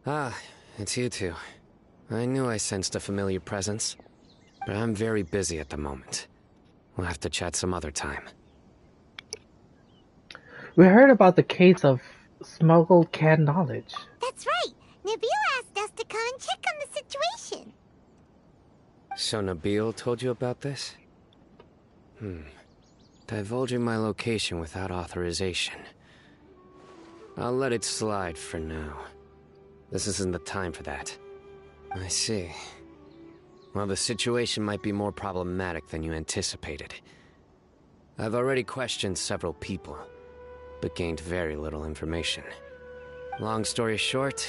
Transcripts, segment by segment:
Ah, it's you two. I knew I sensed a familiar presence, but I'm very busy at the moment. We'll have to chat some other time. We heard about the case of smuggled canned knowledge. That's right. Nabil asked us to come and check on the situation. So Nabil told you about this? Divulging my location without authorization. I'll let it slide for now. This isn't the time for that. I see. Well, the situation might be more problematic than you anticipated. I've already questioned several people, but gained very little information. Long story short,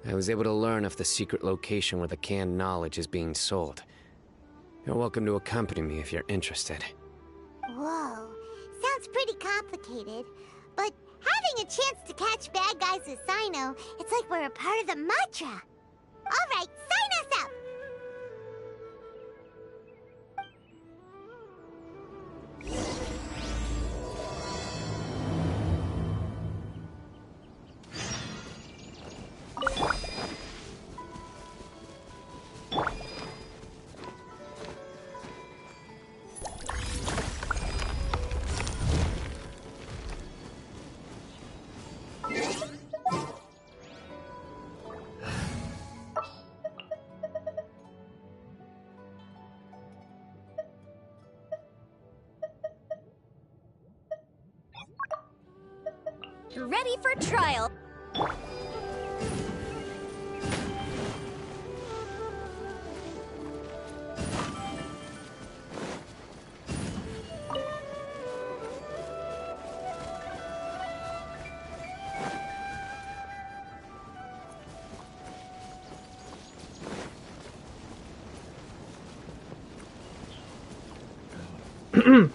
I was able to learn of the secret location where the canned knowledge is being sold. You're welcome to accompany me if you're interested. Whoa, sounds pretty complicated. But having a chance to catch bad guys with Cyno, it's like we're a part of the mantra. All right, sign us up! Ready for trial.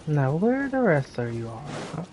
Now, where the rest are you all? Huh?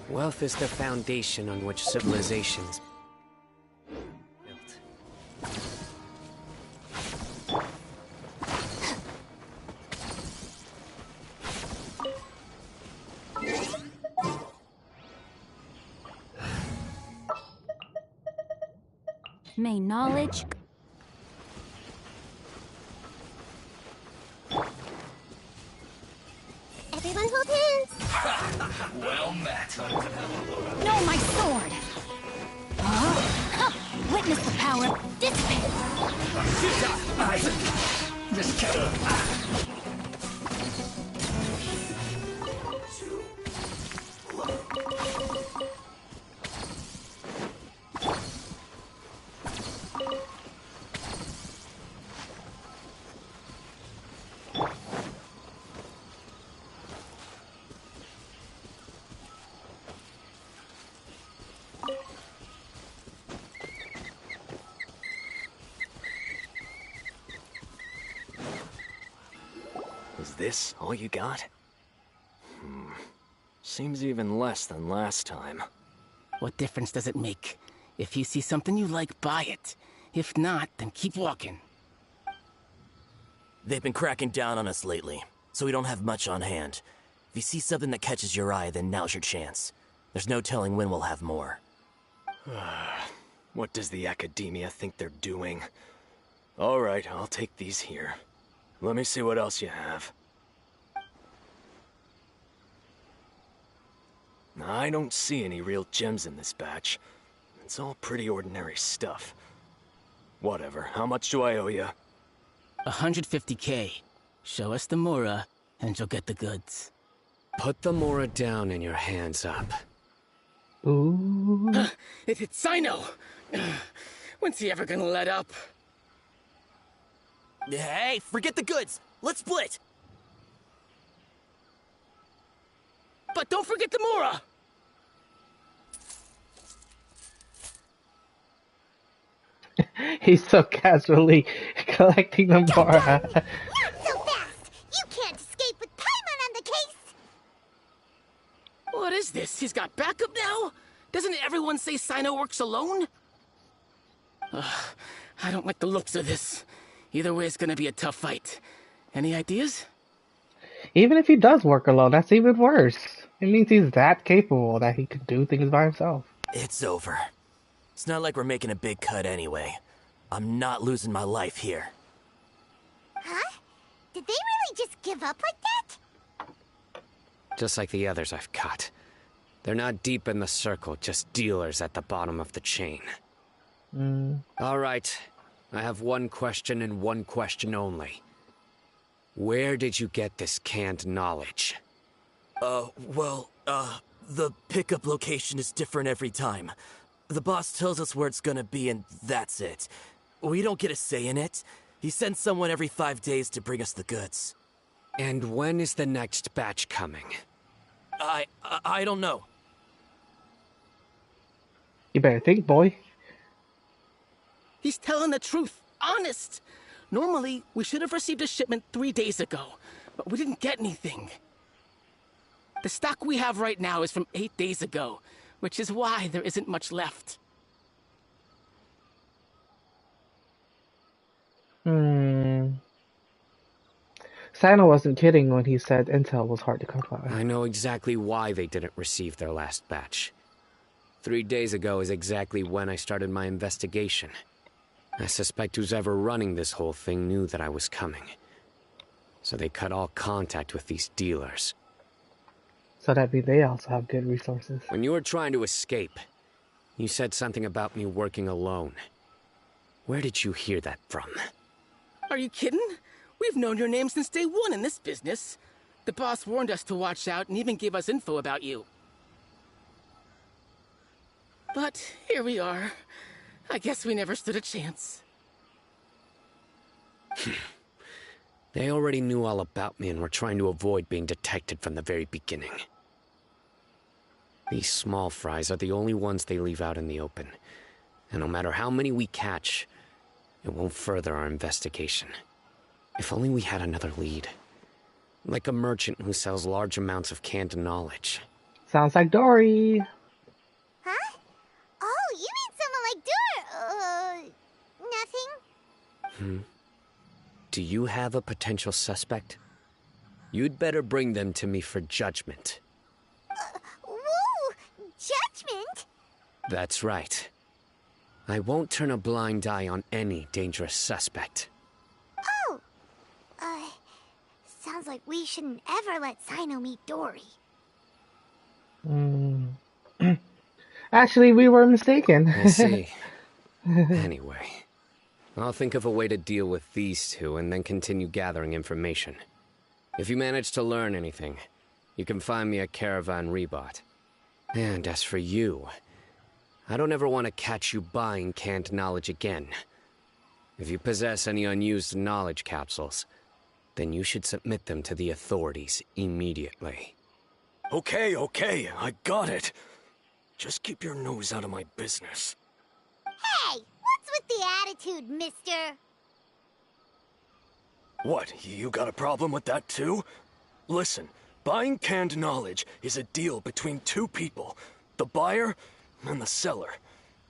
Wealth is the foundation on which civilizations built. May knowledge... Everyone hold hands! Well met. No, my sword! Witness the power dissipate! Just kidding. Is this all you got? Seems even less than last time. What difference does it make? If you see something you like, buy it. If not, then keep walking. They've been cracking down on us lately, so we don't have much on hand. If you see something that catches your eye, then now's your chance. There's no telling when we'll have more. What does the academia think they're doing? Alright, I'll take these here. Let me see what else you have. I don't see any real gems in this batch. It's all pretty ordinary stuff. Whatever, how much do I owe you? 150K. Show us the Mora, and you'll get the goods. Put the Mora down and your hands up. Ooh. It's Cyno. When's he ever gonna let up? Hey, forget the goods. Let's split. But don't forget the Mora. He's so casually collecting the Mora. Not so fast! You can't escape with Paimon on the case! What is this? He's got backup now? Doesn't everyone say Cyno works alone? I don't like the looks of this. Either way, it's gonna be a tough fight. Any ideas? Even if he does work alone, that's even worse. It means he's that capable that he can do things by himself. It's over. It's not like we're making a big cut anyway. I'm not losing my life here. Huh? Did they really just give up like that? Just like the others I've caught. They're not deep in the circle, just dealers at the bottom of the chain. All right. I have one question and one question only. Where did you get this canned knowledge? The pickup location is different every time. The boss tells us where it's gonna be and that's it. We don't get a say in it. He sends someone every 5 days to bring us the goods. And when is the next batch coming? I don't know. You better think, boy. He's telling the truth. Honest. Normally, we should have received a shipment 3 days ago, but we didn't get anything. The stock we have right now is from 8 days ago, which is why there isn't much left. Cyno wasn't kidding when he said intel was hard to come by. I know exactly why they didn't receive their last batch. 3 days ago is exactly when I started my investigation. I suspect who's ever running this whole thing knew that I was coming. So they cut all contact with these dealers. So that means they also have good resources. When you were trying to escape, you said something about me working alone. Where did you hear that from? Are you kidding? We've known your name since day one in this business. The boss warned us to watch out and even gave us info about you. But here we are. I guess we never stood a chance. They already knew all about me and were trying to avoid being detected from the very beginning. These small fries are the only ones they leave out in the open. And no matter how many we catch, it won't further our investigation. If only we had another lead. Like a merchant who sells large amounts of canned knowledge. Sounds like Dory. Huh? Oh, you mean someone like nothing? Do you have a potential suspect? You'd better bring them to me for judgment. Whoa! Judgment? That's right. I won't turn a blind eye on any dangerous suspect. Oh! Sounds like we shouldn't ever let Cyno meet Dory. Actually, we were mistaken. I see. Anyway, I'll think of a way to deal with these two and then continue gathering information. If you manage to learn anything, you can find me at Caravan Rebot. And as for you, I don't ever want to catch you buying canned knowledge again. If you possess any unused knowledge capsules, then you should submit them to the authorities immediately. Okay, I got it. Just keep your nose out of my business. Hey! What's with the attitude, mister? What, you got a problem with that too? Listen, buying canned knowledge is a deal between two people. The buyer and the seller.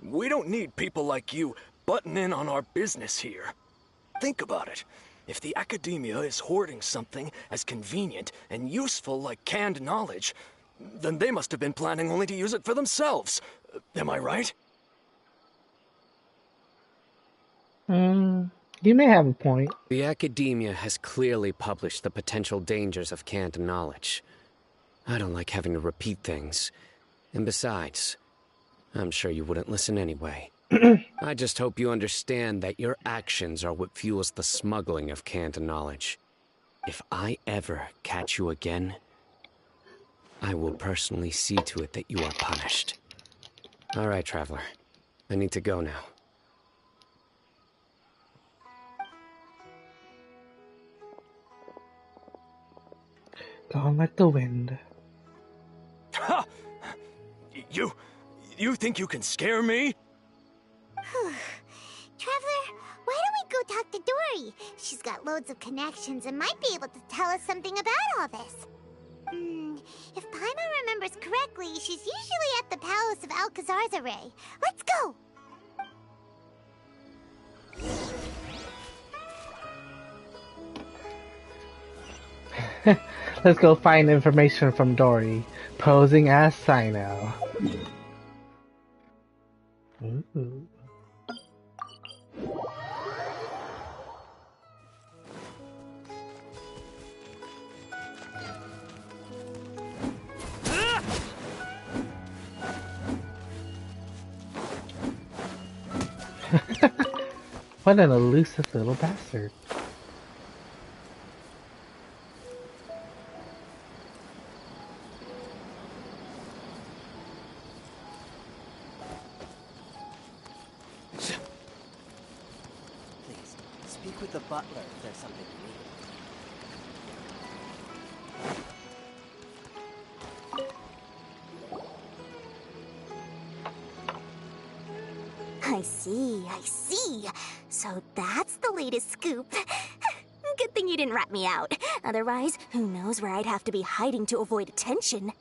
We don't need people like you butting in on our business here. Think about it. If the academia is hoarding something as convenient and useful like canned knowledge, then they must have been planning only to use it for themselves. Am I right? You may have a point. The academia has clearly published the potential dangers of canned knowledge. I don't like having to repeat things. And besides, I'm sure you wouldn't listen anyway. I just hope you understand that your actions are what fuels the smuggling of canned knowledge. If I ever catch you again, I will personally see to it that you are punished. All right, Traveler. I need to go now. Gone like the wind. Ha! You think you can scare me? Traveler, why don't we go talk to Dory? She's got loads of connections and might be able to tell us something about all this. If Paimon remembers correctly, she's usually at the Palace of Alcazar's array. Let's go! Let's go find information from Dory, posing as Cyno. Ooh. What an elusive little bastard. Please, speak with the butler if there's something you need. I see. So that's the latest scoop. Good thing you didn't rat me out. Otherwise, who knows where I'd have to be hiding to avoid attention.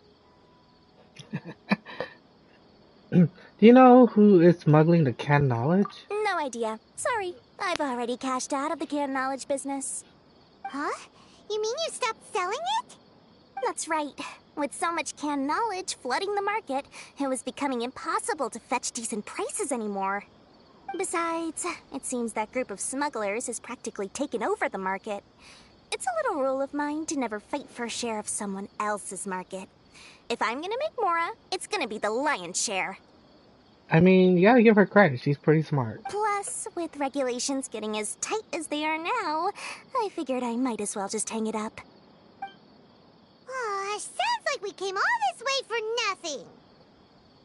Do you know who is smuggling the canned knowledge? No idea. Sorry. I've already cashed out of the canned knowledge business. Huh? You mean you stopped selling it? That's right. With so much canned knowledge flooding the market, it was becoming impossible to fetch decent prices anymore. Besides, it seems that group of smugglers has practically taken over the market. It's a little rule of mine to never fight for a share of someone else's market. If I'm gonna make Mora, it's gonna be the lion's share. I mean, you gotta give her credit, she's pretty smart. Plus, with regulations getting as tight as they are now, I figured I might as well just hang it up. Oh, sounds like we came all this way for nothing.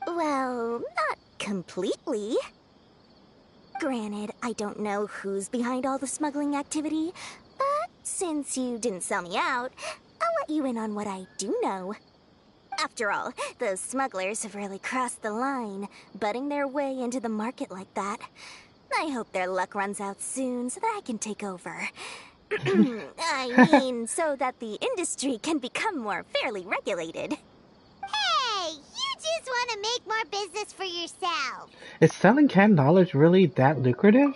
Well, not completely. Granted, I don't know who's behind all the smuggling activity, but since you didn't sell me out, I'll let you in on what I do know. After all, those smugglers have really crossed the line, butting their way into the market like that. I hope their luck runs out soon so that I can take over. I mean, so that the industry can become more fairly regulated. Hey, you just want to make more business for yourself. Is selling canned knowledge really that lucrative?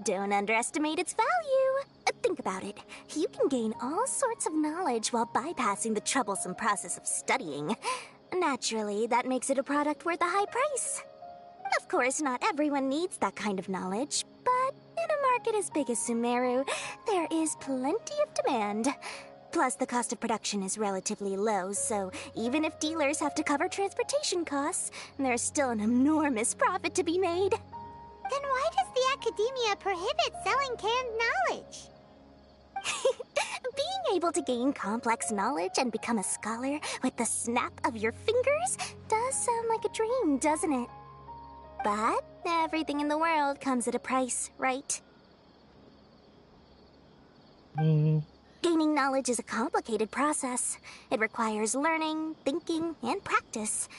Don't underestimate its value. Think about it. You can gain all sorts of knowledge while bypassing the troublesome process of studying. Naturally, that makes it a product worth a high price. Of course, not everyone needs that kind of knowledge, but in a market as big as Sumeru, there is plenty of demand. Plus, the cost of production is relatively low, so even if dealers have to cover transportation costs, there's still an enormous profit to be made. Then why does the academia prohibit selling canned knowledge? Being able to gain complex knowledge and become a scholar with the snap of your fingers does sound like a dream, doesn't it? But everything in the world comes at a price, right? Gaining knowledge is a complicated process. It requires learning, thinking, and practice.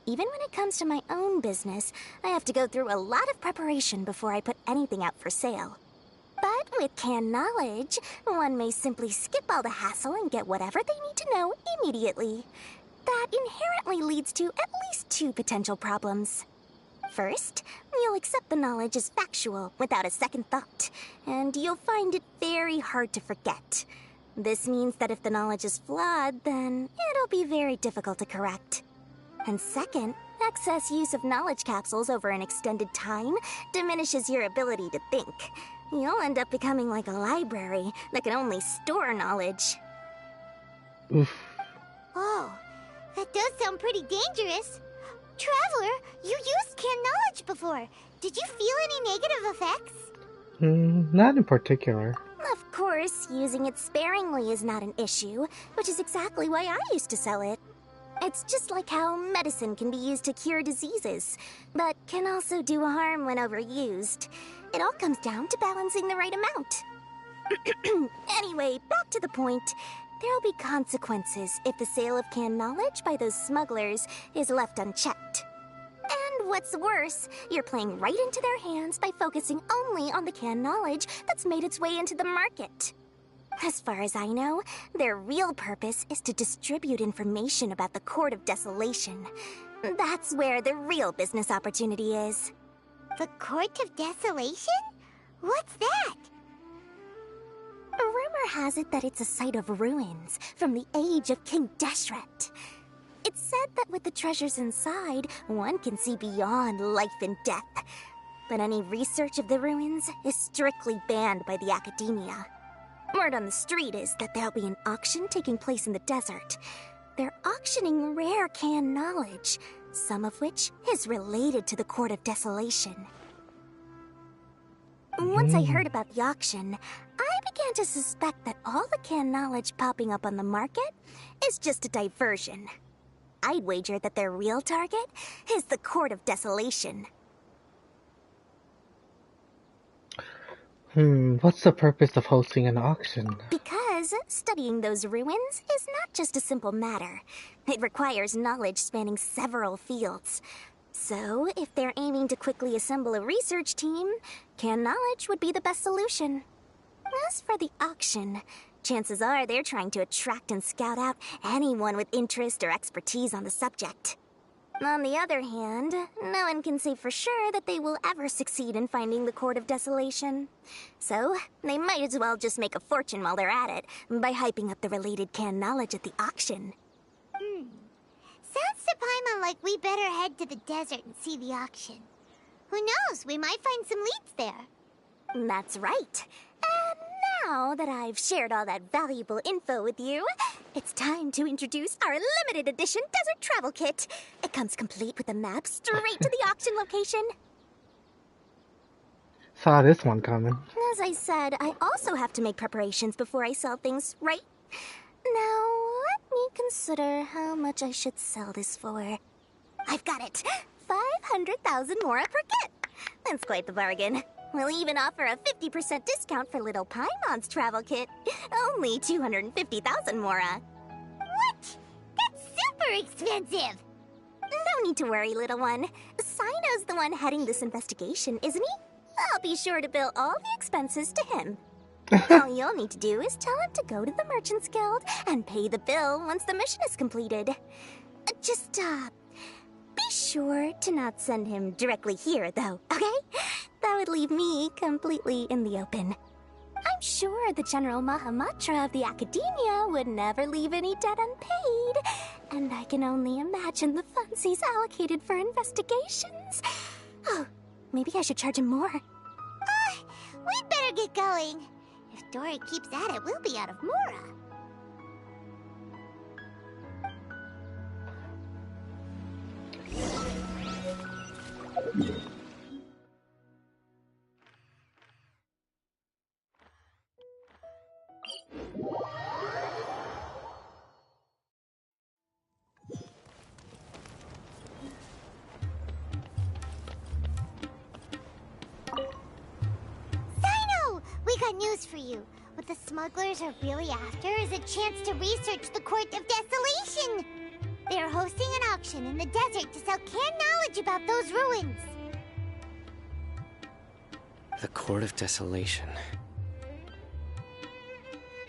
Even when it comes to my own business, I have to go through a lot of preparation before I put anything out for sale. But with canned knowledge, one may simply skip all the hassle and get whatever they need to know immediately. That inherently leads to at least two potential problems. First, you'll accept the knowledge as factual without a second thought, and you'll find it very hard to forget. This means that if the knowledge is flawed, then it'll be very difficult to correct. And second, excess use of knowledge capsules over an extended time diminishes your ability to think. You'll end up becoming like a library that can only store knowledge. Oof. Oh, that does sound pretty dangerous. Traveler, you used canned knowledge before. Did you feel any negative effects? Not in particular. Of course, using it sparingly is not an issue, which is exactly why I used to sell it. It's just like how medicine can be used to cure diseases, but can also do harm when overused. It all comes down to balancing the right amount. Anyway, back to the point. There'll be consequences if the sale of canned knowledge by those smugglers is left unchecked. And what's worse, you're playing right into their hands by focusing only on the canned knowledge that's made its way into the market. As far as I know, their real purpose is to distribute information about the Court of Desolation. That's where the real business opportunity is. The Court of Desolation? What's that? Rumor has it that it's a site of ruins from the age of King Deshret. It's said that with the treasures inside, one can see beyond life and death. But any research of the ruins is strictly banned by the academia. Word on the street is that there'll be an auction taking place in the desert. They're auctioning rare canned knowledge, some of which is related to the Court of Desolation. Once I heard about the auction, I began to suspect that all the canned knowledge popping up on the market is just a diversion. I'd wager that their real target is the Court of Desolation. What's the purpose of hosting an auction? Because studying those ruins is not just a simple matter. It requires knowledge spanning several fields. So, if they're aiming to quickly assemble a research team, canned knowledge would be the best solution. As for the auction, chances are they're trying to attract and scout out anyone with interest or expertise on the subject. On the other hand, no one can say for sure that they will ever succeed in finding the Court of Desolation. So, they might as well just make a fortune while they're at it by hyping up the related canned knowledge at the auction. Sounds to Paimon like we better head to the desert and see the auction. Who knows, we might find some leads there. That's right. And now that I've shared all that valuable info with you, it's time to introduce our limited edition desert travel kit. It comes complete with a map straight to the auction location. Saw this one coming. As I said, I also have to make preparations before I sell things, right? Now, let me consider how much I should sell this for. I've got it! 500,000 mora per kit! That's quite the bargain. We'll even offer a 50% discount for little Paimon's travel kit. Only 250,000 mora. What? That's super expensive! No need to worry, little one. Cyno's the one heading this investigation, isn't he? I'll be sure to bill all the expenses to him. All you'll need to do is tell him to go to the Merchants Guild and pay the bill once the mission is completed. Just, be sure to not send him directly here, though, okay? That would leave me completely in the open. I'm sure the General Mahamatra of the Academia would never leave any debt unpaid, and I can only imagine the funds he's allocated for investigations. Oh, maybe I should charge him more. We'd better get going. If Dory keeps at it, we'll be out of mora. Cyno! We got news for you. What the smugglers are really after is a chance to research the Court of Desolation. They are hosting an auction in the desert to sell canned knowledge about those ruins. The Court of Desolation.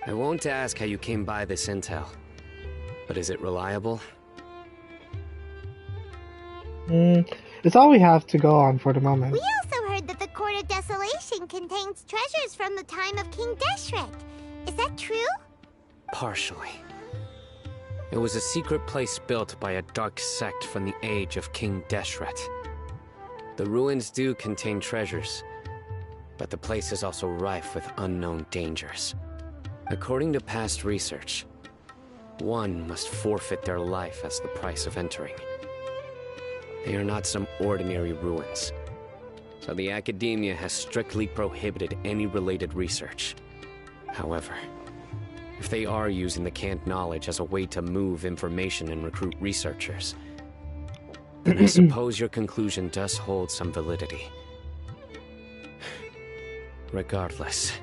I won't ask how you came by this intel, but is it reliable? It's all we have to go on for the moment. We also heard that the Court of Desolation contains treasures from the time of King Deshret. Is that true? Partially. It was a secret place built by a dark sect from the age of King Deshret. The ruins do contain treasures, but the place is also rife with unknown dangers. According to past research, one must forfeit their life as the price of entering. They are not some ordinary ruins, so the Academia has strictly prohibited any related research. However, if they are using the canned knowledge as a way to move information and recruit researchers, then I suppose your conclusion does hold some validity. Regardless,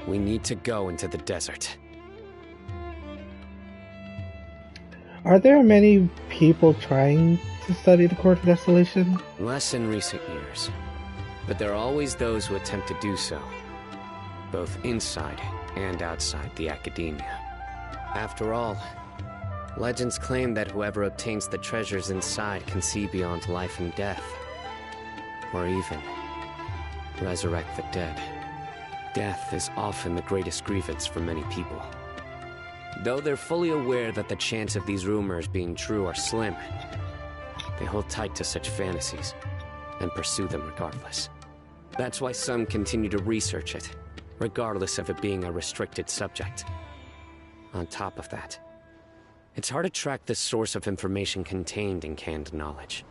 we need to go into the desert. Are there many people trying to study the Court of Desolation? Less in recent years, but there are always those who attempt to do so, both inside and outside the academia. After all, legends claim that whoever obtains the treasures inside can see beyond life and death, or even resurrect the dead. Death is often the greatest grievance for many people. Though they're fully aware that the chance of these rumors being true are slim, they hold tight to such fantasies and pursue them regardless. That's why some continue to research it, regardless of it being a restricted subject. On top of that, it's hard to track the source of information contained in canned knowledge.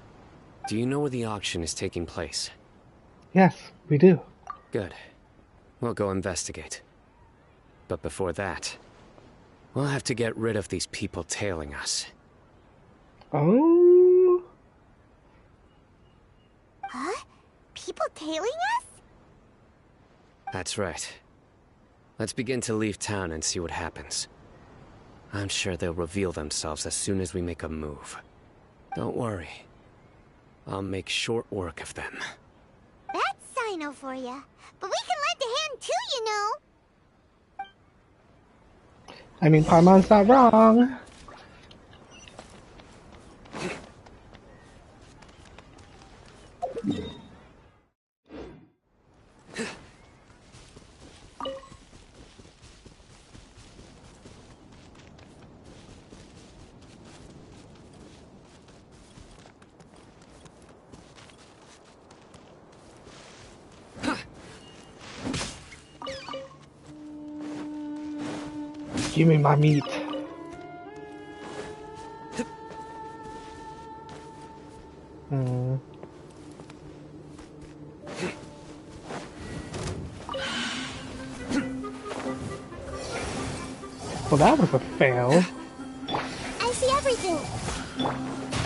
Do you know where the auction is taking place? Yes, we do. Good. We'll go investigate. But before that, we'll have to get rid of these people tailing us. Oh? Huh? People tailing us? That's right. Let's begin to leave town and see what happens. I'm sure they'll reveal themselves as soon as we make a move. Don't worry. I'll make short work of them. That's Cyno for ya. But we can lend a hand too, you know. I mean, Paimon's not wrong. Give me my meat. Well, that was a fail. I see everything.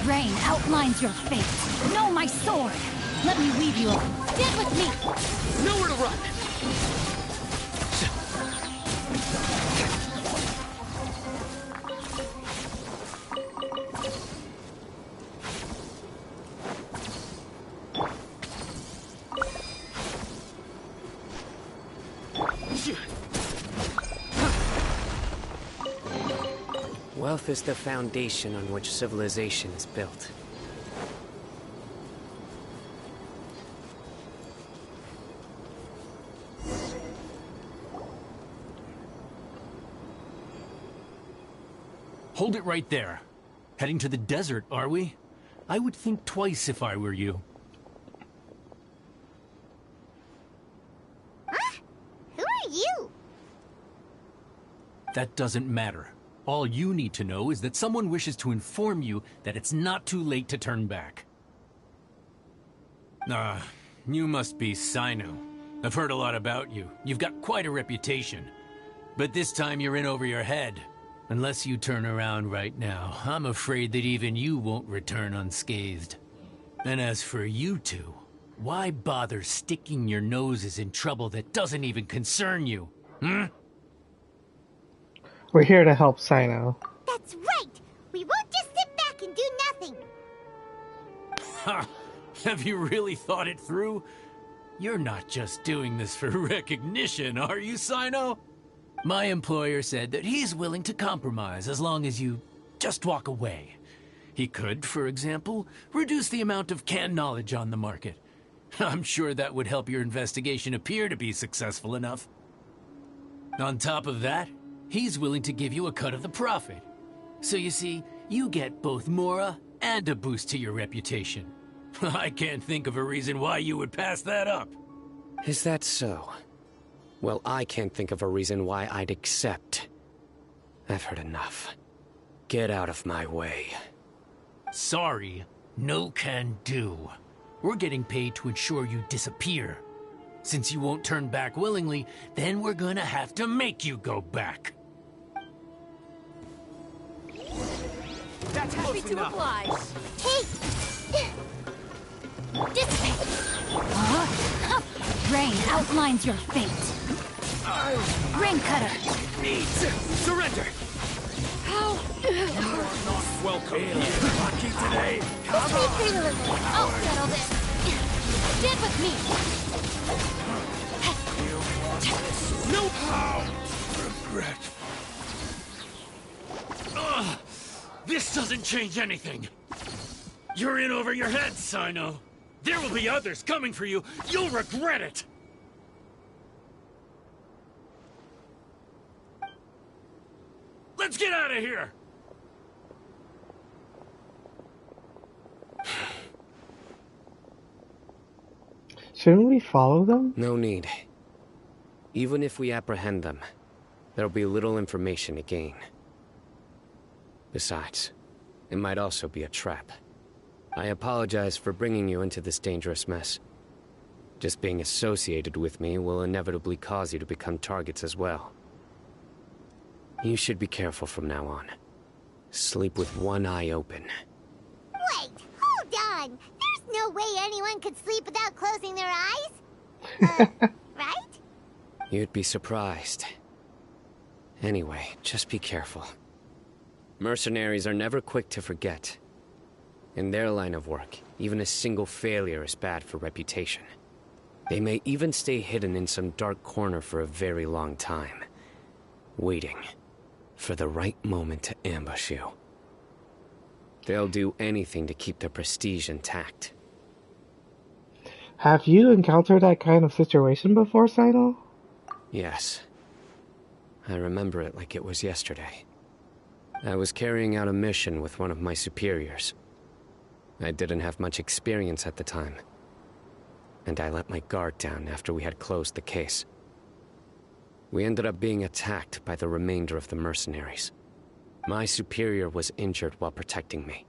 Rain outlines your fate. Know my sword. Let me weave you up. Stand with me. Nowhere to run. Wealth is the foundation on which civilization is built. Hold it right there. Heading to the desert, are we? I would think twice if I were you. Huh? Who are you? That doesn't matter. All you need to know is that someone wishes to inform you that it's not too late to turn back. You must be Cyno. I've heard a lot about you. You've got quite a reputation. But this time you're in over your head. Unless you turn around right now, I'm afraid that even you won't return unscathed. And as for you two, why bother sticking your noses in trouble that doesn't even concern you? We're here to help Cyno. That's right! We won't just sit back and do nothing! Ha! Have you really thought it through? You're not just doing this for recognition, are you, Cyno? My employer said that he's willing to compromise as long as you just walk away. He could, for example, reduce the amount of canned knowledge on the market. I'm sure that would help your investigation appear to be successful enough. On top of that, he's willing to give you a cut of the profit. So you see, you get both Mora and a boost to your reputation. I can't think of a reason why you would pass that up. Is that so? Well, I can't think of a reason why I'd accept. I've heard enough. Get out of my way. Sorry, no can do. We're getting paid to ensure you disappear. Since you won't turn back willingly, then we're gonna have to make you go back. That's Happy close to enough. oblige. Hey! Dissipate. Rain outlines your fate. Rain cutter. Surrender! Welcome. Lucky today. This may hurt a little. I'll settle this. Stand with me. No! Regret. This doesn't change anything. You're in over your head, Cyno. There will be others coming for you. You'll regret it. Let's get out of here. Shouldn't we follow them? No need. Even if we apprehend them, there'll be little information to gain. Besides, it might also be a trap. I apologize for bringing you into this dangerous mess. Just being associated with me will inevitably cause you to become targets as well. You should be careful from now on. Sleep with one eye open. Wait, hold on. There's no way anyone could sleep without closing their eyes. Right? You'd be surprised. Anyway, just be careful. Mercenaries are never quick to forget. In their line of work, even a single failure is bad for reputation. They may even stay hidden in some dark corner for a very long time, waiting for the right moment to ambush you. They'll do anything to keep their prestige intact. Have you encountered that kind of situation before, Cyno? Yes. I remember it like it was yesterday. I was carrying out a mission with one of my superiors. I didn't have much experience at the time, and I let my guard down after we had closed the case. We ended up being attacked by the remainder of the mercenaries. My superior was injured while protecting me,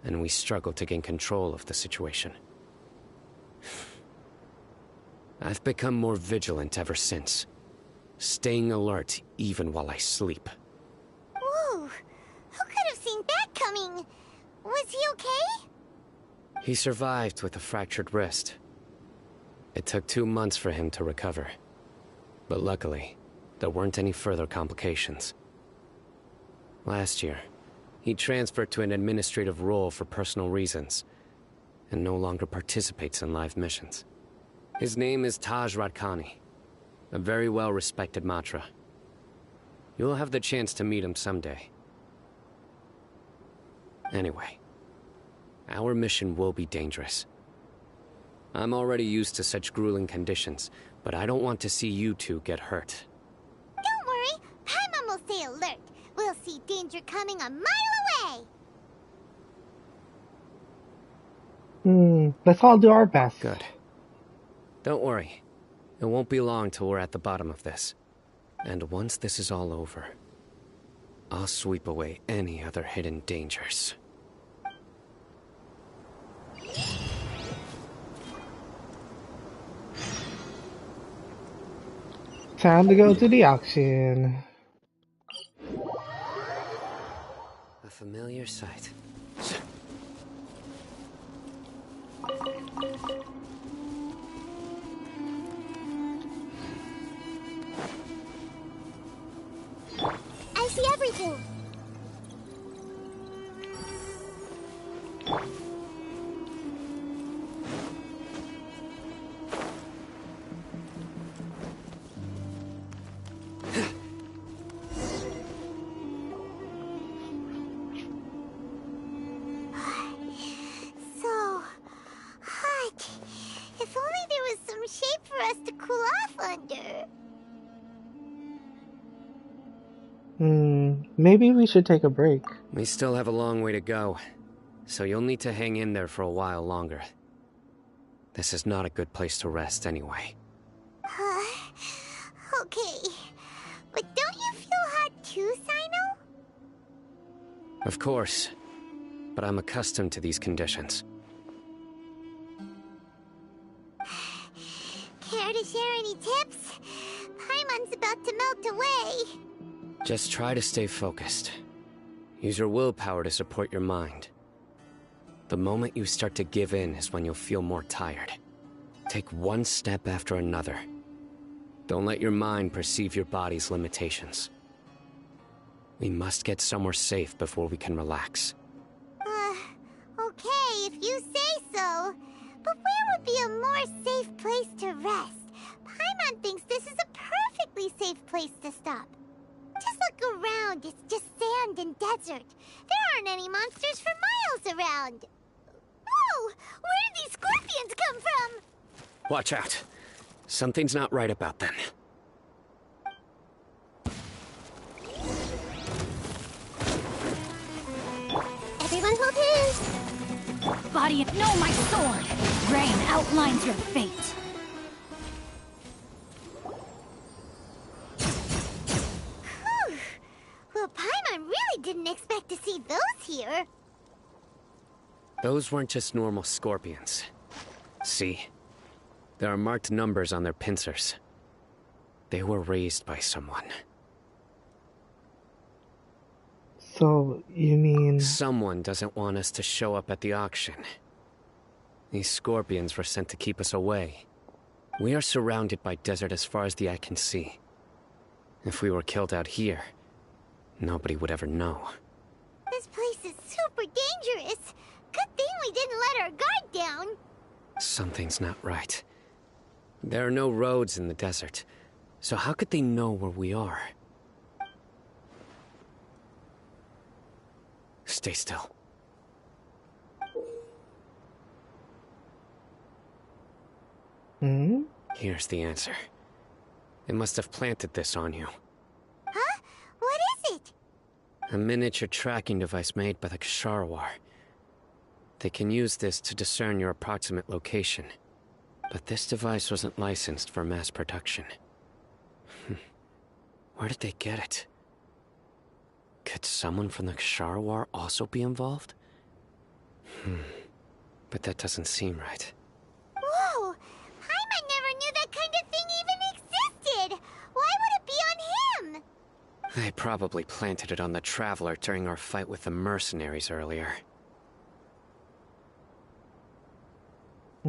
and we struggled to gain control of the situation. I've become more vigilant ever since, staying alert even while I sleep. Whoa, who could have seen that coming? Was he okay? He survived with a fractured wrist. It took 2 months for him to recover. But luckily, there weren't any further complications. Last year, he transferred to an administrative role for personal reasons, and no longer participates in live missions. His name is Taj Radkani, a very well-respected Matra. You'll have the chance to meet him someday. Anyway, our mission will be dangerous. I'm already used to such grueling conditions, but I don't want to see you two get hurt. Don't worry, Paimon will stay alert. We'll see danger coming a mile away. Let's all do our best. Good. Don't worry. It won't be long till we're at the bottom of this. And once this is all over, I'll sweep away any other hidden dangers. Time to go to the auction. A familiar sight. I see everything. So hot. If only there was some shade for us to cool off under. Maybe we should take a break. We still have a long way to go, so you'll need to hang in there for a while longer. This is not a good place to rest anyway. Okay. But don't you feel hot too, Cyno? Of course, but I'm accustomed to these conditions. Care to share any tips? Paimon's about to melt away. Just try to stay focused. Use your willpower to support your mind. The moment you start to give in is when you'll feel more tired. Take one step after another. Don't let your mind perceive your body's limitations. We must get somewhere safe before we can relax. Okay, if you say so. But where would be a more safe place to rest? Paimon thinks this is a perfectly safe place to stop. Just look around, it's just sand and desert. There aren't any monsters for miles around. Whoa! Where did these scorpions come from? Watch out. Something's not right about them. Everyone hold hands. Body, no, my sword! Rain outlines your fate. Whew. Well, Paimon really didn't expect to see those here. Those weren't just normal scorpions. See? There are marked numbers on their pincers. They were raised by someone. So, you mean... Someone doesn't want us to show up at the auction. These scorpions were sent to keep us away. We are surrounded by desert as far as the eye can see. If we were killed out here, nobody would ever know. This place is super dangerous. Good thing we didn't let our guard down. Something's not right. There are no roads in the desert, so how could they know where we are? Stay still. Hmm? Here's the answer. They must have planted this on you. Huh? What is it? A miniature tracking device made by the Ksharawar. They can use this to discern your approximate location. But this device wasn't licensed for mass production. Where did they get it? Could someone from the Ksharawar also be involved? But that doesn't seem right. Whoa! Paimon never knew that kind of thing even existed! Why would it be on him? They probably planted it on the Traveler during our fight with the mercenaries earlier. I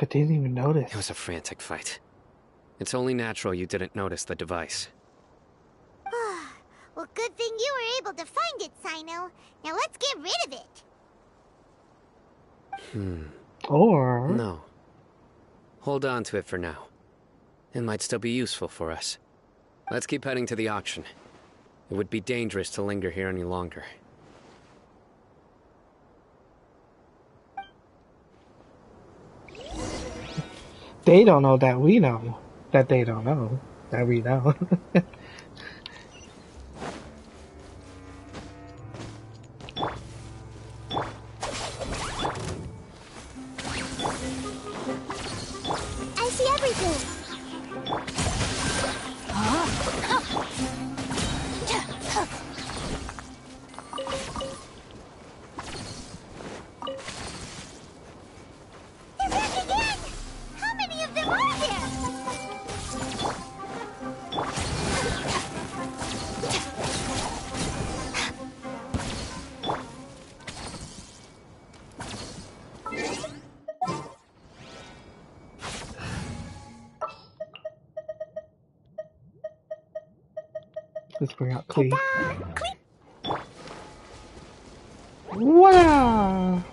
didn't even notice. It was a frantic fight. It's only natural you didn't notice the device. Well, good thing you were able to find it, Cyno. Now let's get rid of it. Or... No. Hold on to it for now. It might still be useful for us. Let's keep heading to the auction. It would be dangerous to linger here any longer. They don't know that we know. That they don't know that we know. I see everything. They're back again! How many of them are there? Let's bring out Clee. Ta-da! Wow!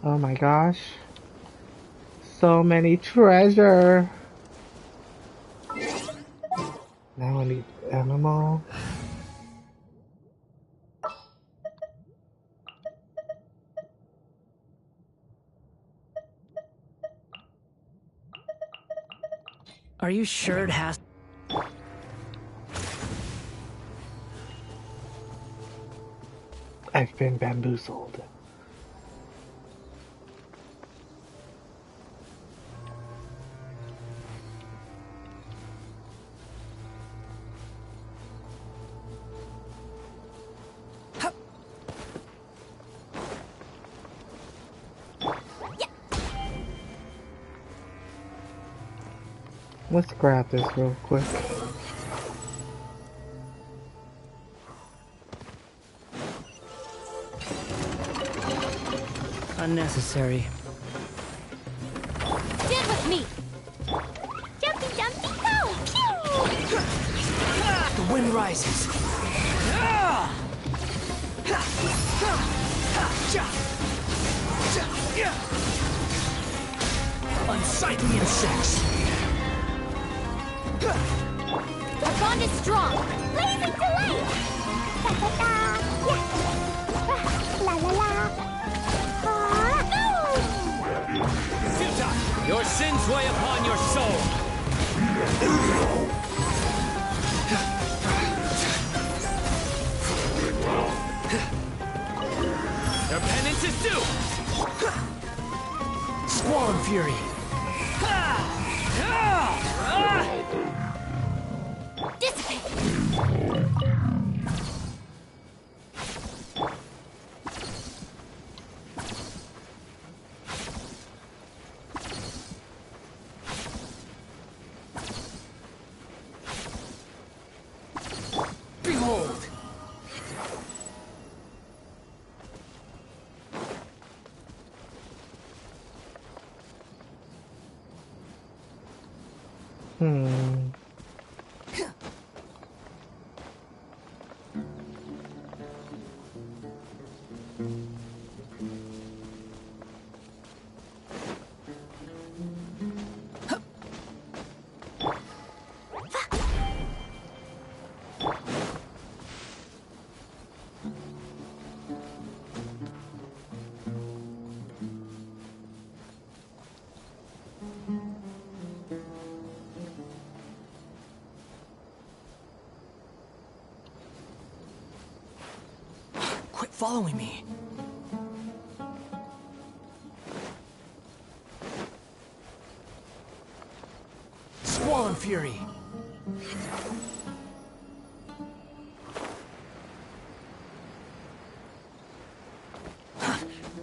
Oh my gosh. So many treasure. Now I need animal. Are you sure it has... I've been bamboozled. Let's grab this real quick. Unnecessary. Get with me! Jumpy, jumpy, go! Pew! The wind rises. Unsightly insects. Our bond is strong. Blazing delight! Ta-ta-ta! Yeah! La la la! Ah, Your sins weigh upon your soul. Their penance is due. Squall and fury. Dissipate! Behold. Quit following me. Squall and fury.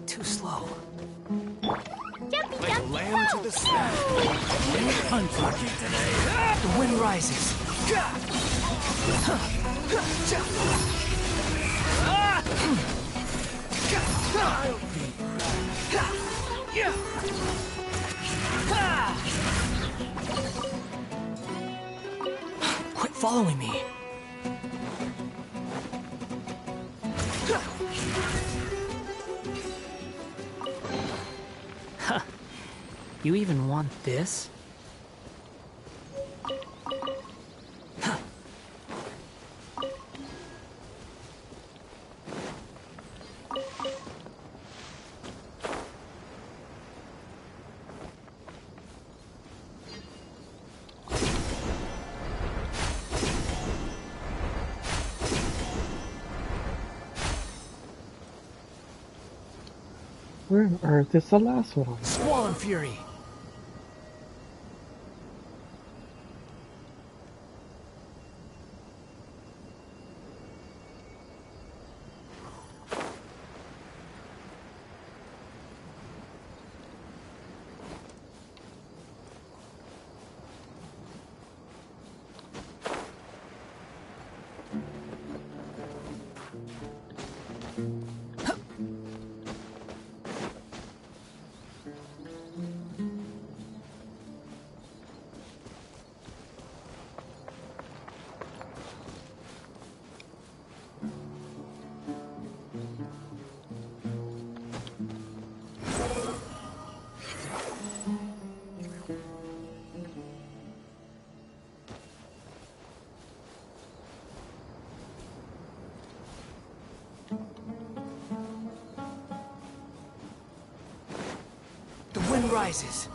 Too slow. jumpy, Like a jumpy, lamb to go! the slaughter. Unlucky today. The wind rises. Quit following me. You even want this? Where on earth is the last one? Squall and fury. The wind rises.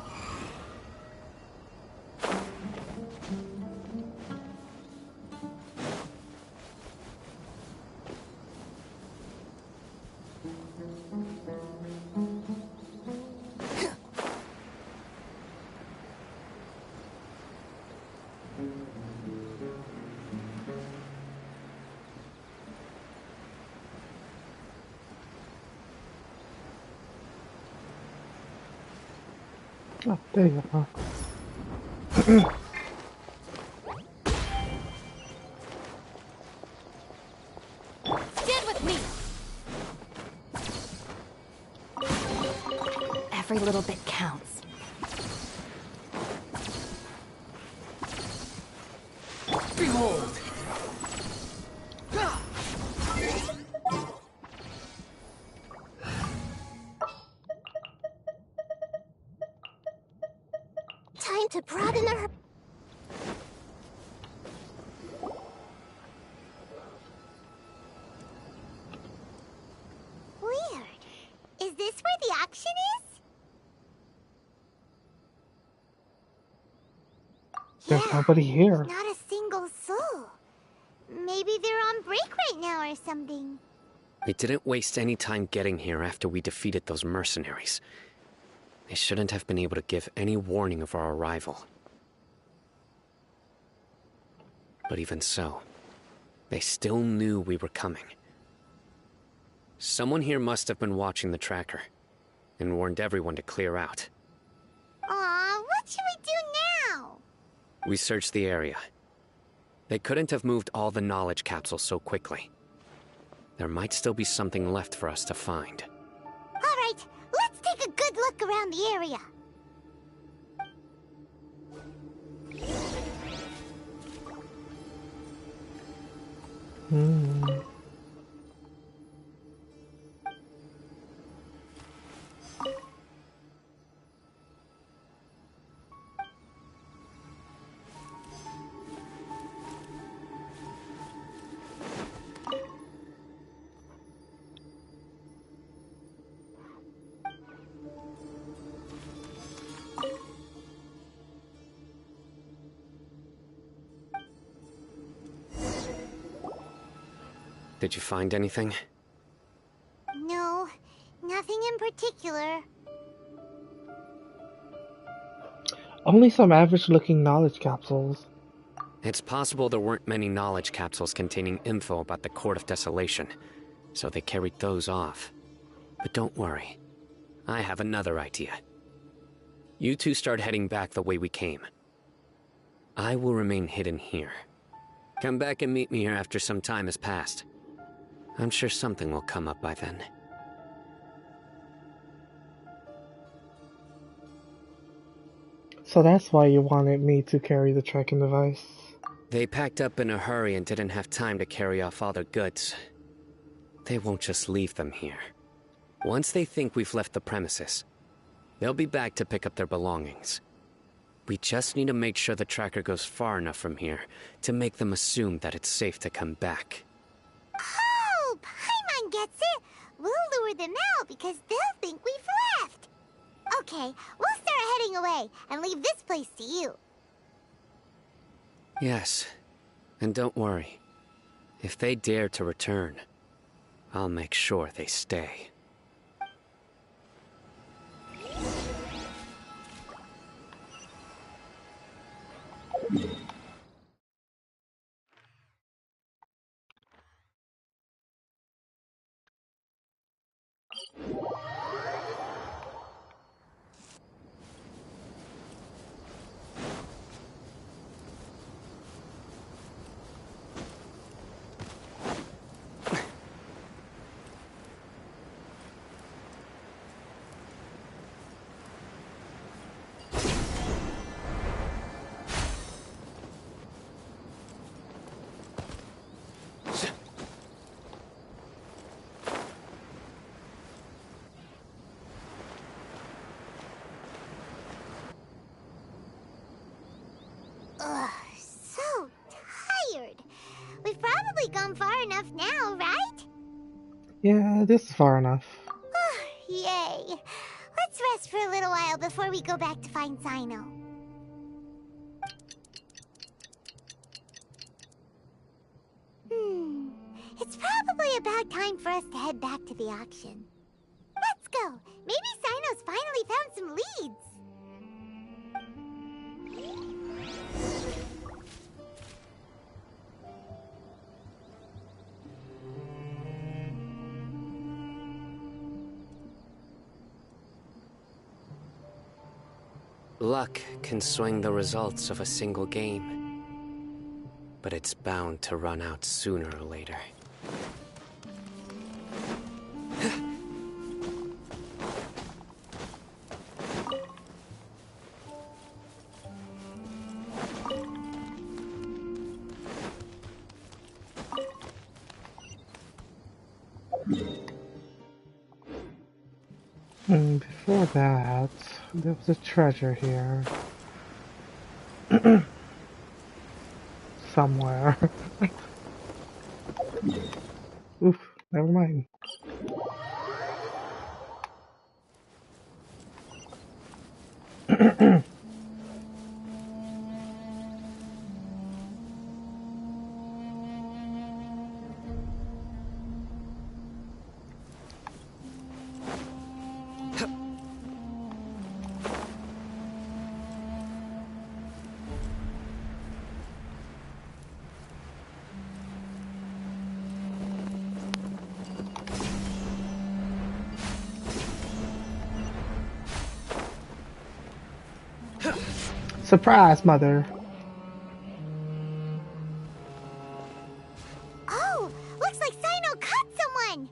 Oh, there you are. Every little bit counts. Behold! Time to broaden our... Weird. Is this where the auction is? There's nobody here. Not a single soul. Maybe they're on break right now or something. We didn't waste any time getting here after we defeated those mercenaries. They shouldn't have been able to give any warning of our arrival. But even so, they still knew we were coming. Someone here must have been watching the tracker, and warned everyone to clear out. Aw, what should we do now? We searched the area. They couldn't have moved all the knowledge capsules so quickly. There might still be something left for us to find. Alright, let's take a good look around the area. Did you find anything? No, nothing in particular. Only some average-looking knowledge capsules. It's possible there weren't many knowledge capsules containing info about the Court of Desolation, so they carried those off. But don't worry. I have another idea. You two start heading back the way we came. I will remain hidden here. Come back and meet me here after some time has passed. I'm sure something will come up by then. So that's why you wanted me to carry the tracking device. They packed up in a hurry and didn't have time to carry off all their goods. They won't just leave them here. Once they think we've left the premises, they'll be back to pick up their belongings. We just need to make sure the tracker goes far enough from here to make them assume that it's safe to come back. Oh, Paimon gets it. We'll lure them out because they'll think we've left. Okay, we'll start heading away and leave this place to you. Yes, and don't worry. If they dare to return, I'll make sure they stay. Ugh, so tired. We've probably gone far enough now, right? Yeah, this is far enough. Yay. Let's rest for a little while before we go back to find Cyno. It's probably about time for us to head back to the auction. Let's go. Maybe Cyno's finally found some leads. Luck can swing the results of a single game, but it's bound to run out sooner or later. Before that, there was a treasure here. Somewhere. Oof, never mind. Surprise, mother. Oh, looks like Cyno caught someone!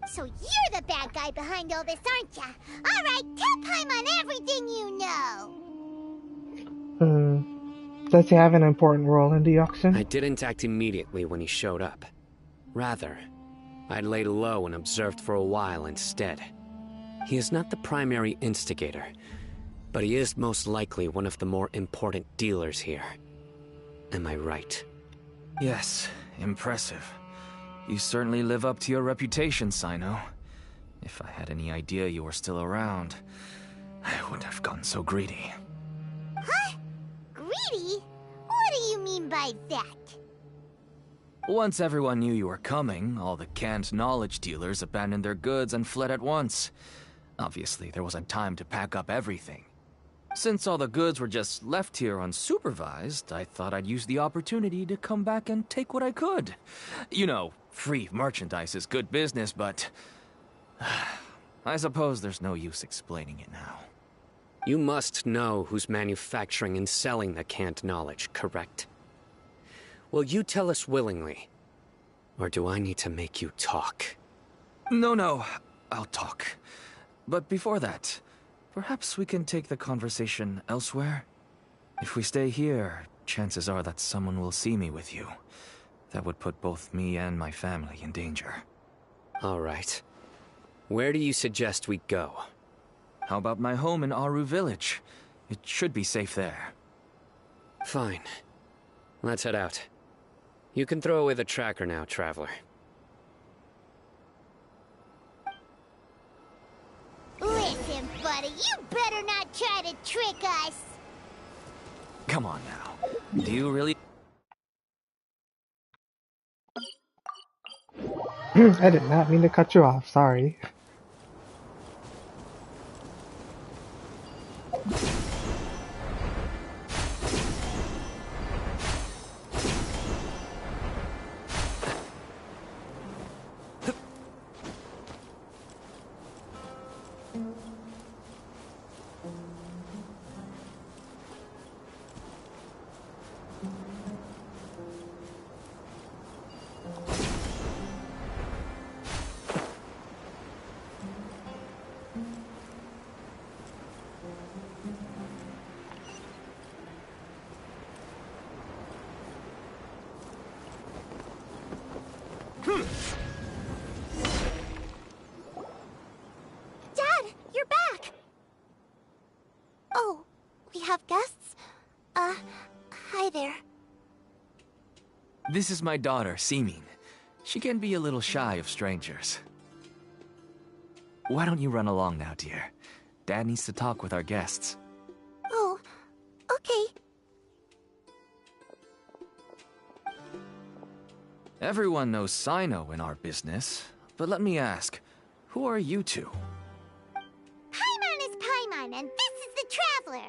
So you're the bad guy behind all this, aren't ya? Alright, tell Paimon everything you know! Does he have an important role in the auction? I didn't act immediately when he showed up. Rather, I laid low and observed for a while instead. He is not the primary instigator, but he is most likely one of the more important dealers here. Am I right? Yes, impressive. You certainly live up to your reputation, Cyno. If I had any idea you were still around, I wouldn't have gotten so greedy. Huh? Greedy? What do you mean by that? Once everyone knew you were coming, all the canned knowledge dealers abandoned their goods and fled at once. Obviously, there wasn't time to pack up everything. Since all the goods were just left here unsupervised, I thought I'd use the opportunity to come back and take what I could. You know, free merchandise is good business, but I suppose there's no use explaining it now. You must know who's manufacturing and selling the canned knowledge, correct? Will you tell us willingly? Or do I need to make you talk? No, I'll talk. But before that, perhaps we can take the conversation elsewhere? If we stay here, chances are that someone will see me with you. That would put both me and my family in danger. All right. Where do you suggest we go? How about my home in Aru Village? It should be safe there. Fine. Let's head out. You can throw away the tracker now, Traveler. Listen, buddy, you better not try to trick us! Come on now. Do you really... I did not mean to cut you off, sorry. Dad, you're back! Oh, we have guests? Hi there. This is my daughter, Seemin. She can be a little shy of strangers. Why don't you run along now, dear? Dad needs to talk with our guests. Oh, okay. Everyone knows Cyno in our business, but let me ask, who are you two? Paimon is Paimon, and this is the Traveler!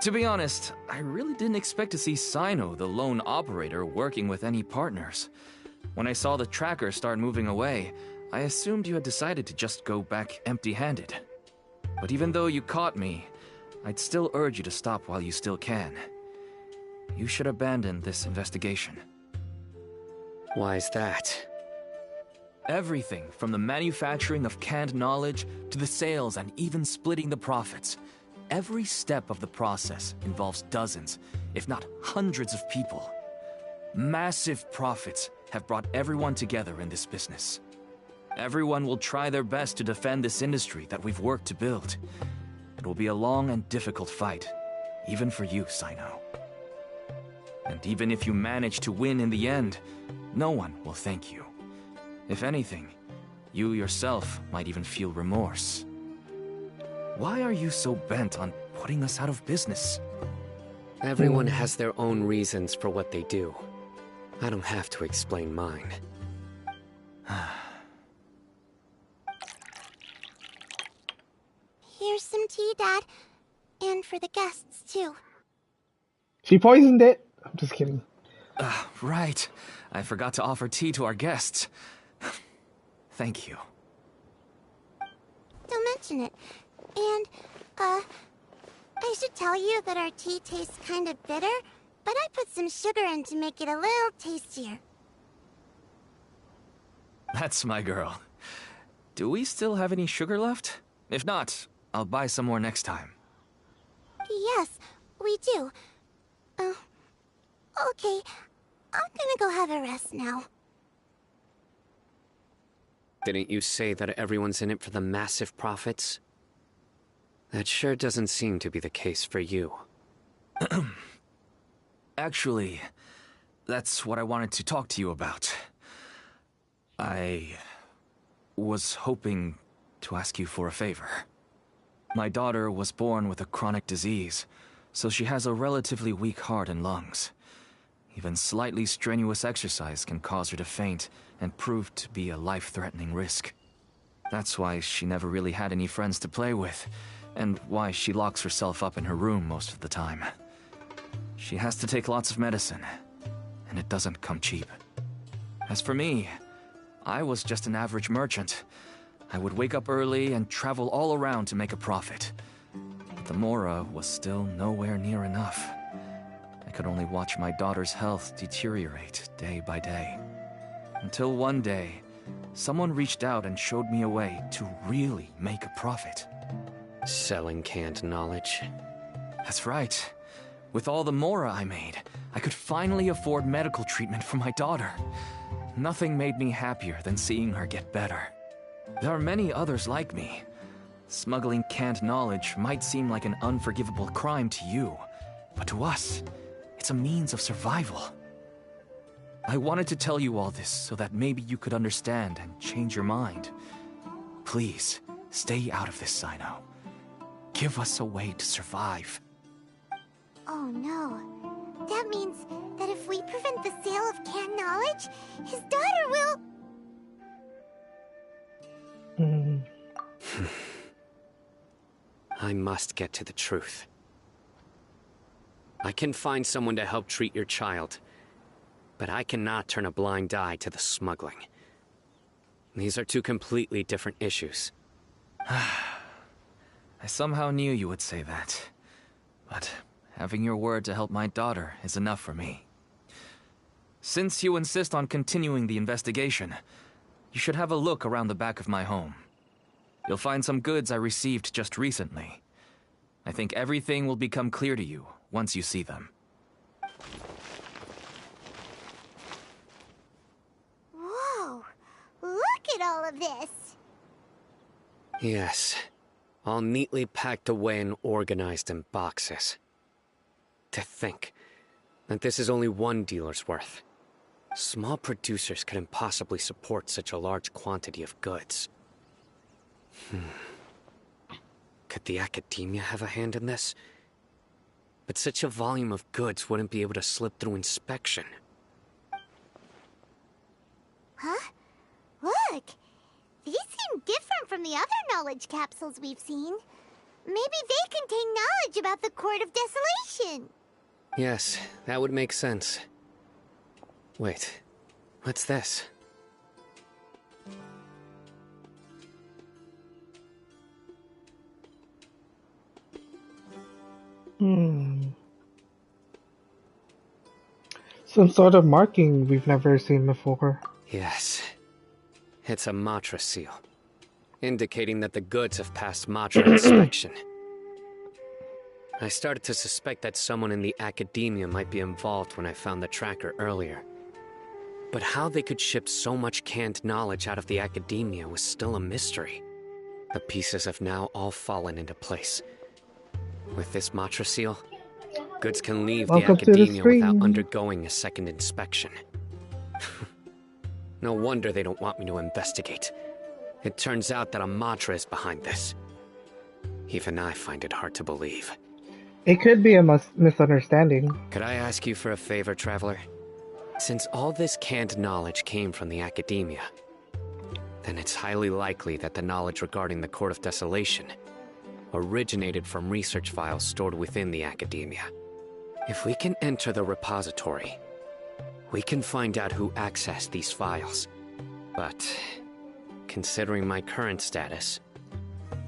To be honest, I really didn't expect to see Cyno, the lone operator, working with any partners. When I saw the tracker start moving away, I assumed you had decided to just go back empty-handed. But even though you caught me, I'd still urge you to stop while you still can. You should abandon this investigation. Why is that? Everything from the manufacturing of canned knowledge to the sales and even splitting the profits. Every step of the process involves dozens, if not hundreds of people. Massive profits have brought everyone together in this business. Everyone will try their best to defend this industry that we've worked to build. It will be a long and difficult fight, even for you, Cyno. And even if you manage to win in the end, no one will thank you. If anything, you yourself might even feel remorse. Why are you so bent on putting us out of business? Everyone has their own reasons for what they do. I don't have to explain mine. Here's some tea, Dad. And for the guests, too. She poisoned it. I'm just kidding. Right. I forgot to offer tea to our guests. Thank you. Don't mention it. And, I should tell you that our tea tastes kind of bitter, but I put some sugar in to make it a little tastier. That's my girl. Do we still have any sugar left? If not, I'll buy some more next time. Yes, we do. Okay. I'm gonna go have a rest now. Didn't you say that everyone's in it for the massive profits? That sure doesn't seem to be the case for you. Actually, that's what I wanted to talk to you about. I was hoping to ask you for a favor. My daughter was born with a chronic disease, so she has a relatively weak heart and lungs. Even slightly strenuous exercise can cause her to faint and prove to be a life-threatening risk. That's why she never really had any friends to play with, and why she locks herself up in her room most of the time. She has to take lots of medicine, and it doesn't come cheap. As for me, I was just an average merchant. I would wake up early and travel all around to make a profit. But the Mora was still nowhere near enough. I could only watch my daughter's health deteriorate day by day. Until one day, someone reached out and showed me a way to really make a profit. Selling canned knowledge? That's right. With all the Mora I made, I could finally afford medical treatment for my daughter. Nothing made me happier than seeing her get better. There are many others like me. Smuggling canned knowledge might seem like an unforgivable crime to you, but to us, it's a means of survival. I wanted to tell you all this so that maybe you could understand and change your mind. Please, stay out of this, Cyno. Give us a way to survive. Oh no. That means that if we prevent the sale of canned knowledge, his daughter will... I must get to the truth. I can find someone to help treat your child, but I cannot turn a blind eye to the smuggling. These are two completely different issues. I somehow knew you would say that, but having your word to help my daughter is enough for me. Since you insist on continuing the investigation, you should have a look around the back of my home. You'll find some goods I received just recently. I think everything will become clear to you once you see them. Whoa! Look at all of this! Yes. All neatly packed away and organized in boxes. To think that this is only one dealer's worth. Small producers could impossibly support such a large quantity of goods. Could the academia have a hand in this? But such a volume of goods wouldn't be able to slip through inspection. Huh? Look! These seem different from the other knowledge capsules we've seen. Maybe they contain knowledge about the Court of Desolation. Yes, that would make sense. Wait, what's this? Some sort of marking we've never seen before. Yes. It's a Matra seal, indicating that the goods have passed Matra inspection. I started to suspect that someone in the academia might be involved when I found the tracker earlier. But how they could ship so much canned knowledge out of the academia was still a mystery. The pieces have now all fallen into place. With this Matra seal, goods can leave the Welcome to the academia without stream. undergoing a second inspection. No wonder they don't want me to investigate. It turns out that a Matra is behind this. Even I find it hard to believe. It could be a misunderstanding. Could I ask you for a favor, Traveler? Since all this canned knowledge came from the academia, then it's highly likely that the knowledge regarding the Court of Desolation originated from research files stored within the academia. If we can enter the repository, we can find out who accessed these files. But, considering my current status,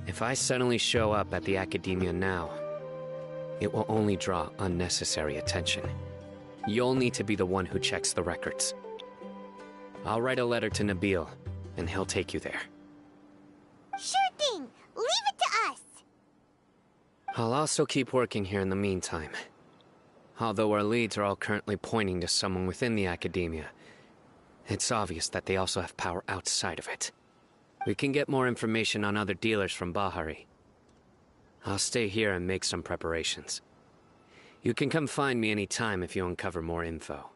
if I suddenly show up at the academia now, it will only draw unnecessary attention. You'll need to be the one who checks the records. I'll write a letter to Nabil, and he'll take you there. Sure thing! Leave it to us! I'll also keep working here in the meantime. Although our leads are all currently pointing to someone within the academia, it's obvious that they also have power outside of it. We can get more information on other dealers from Bahari. I'll stay here and make some preparations. You can come find me anytime if you uncover more info.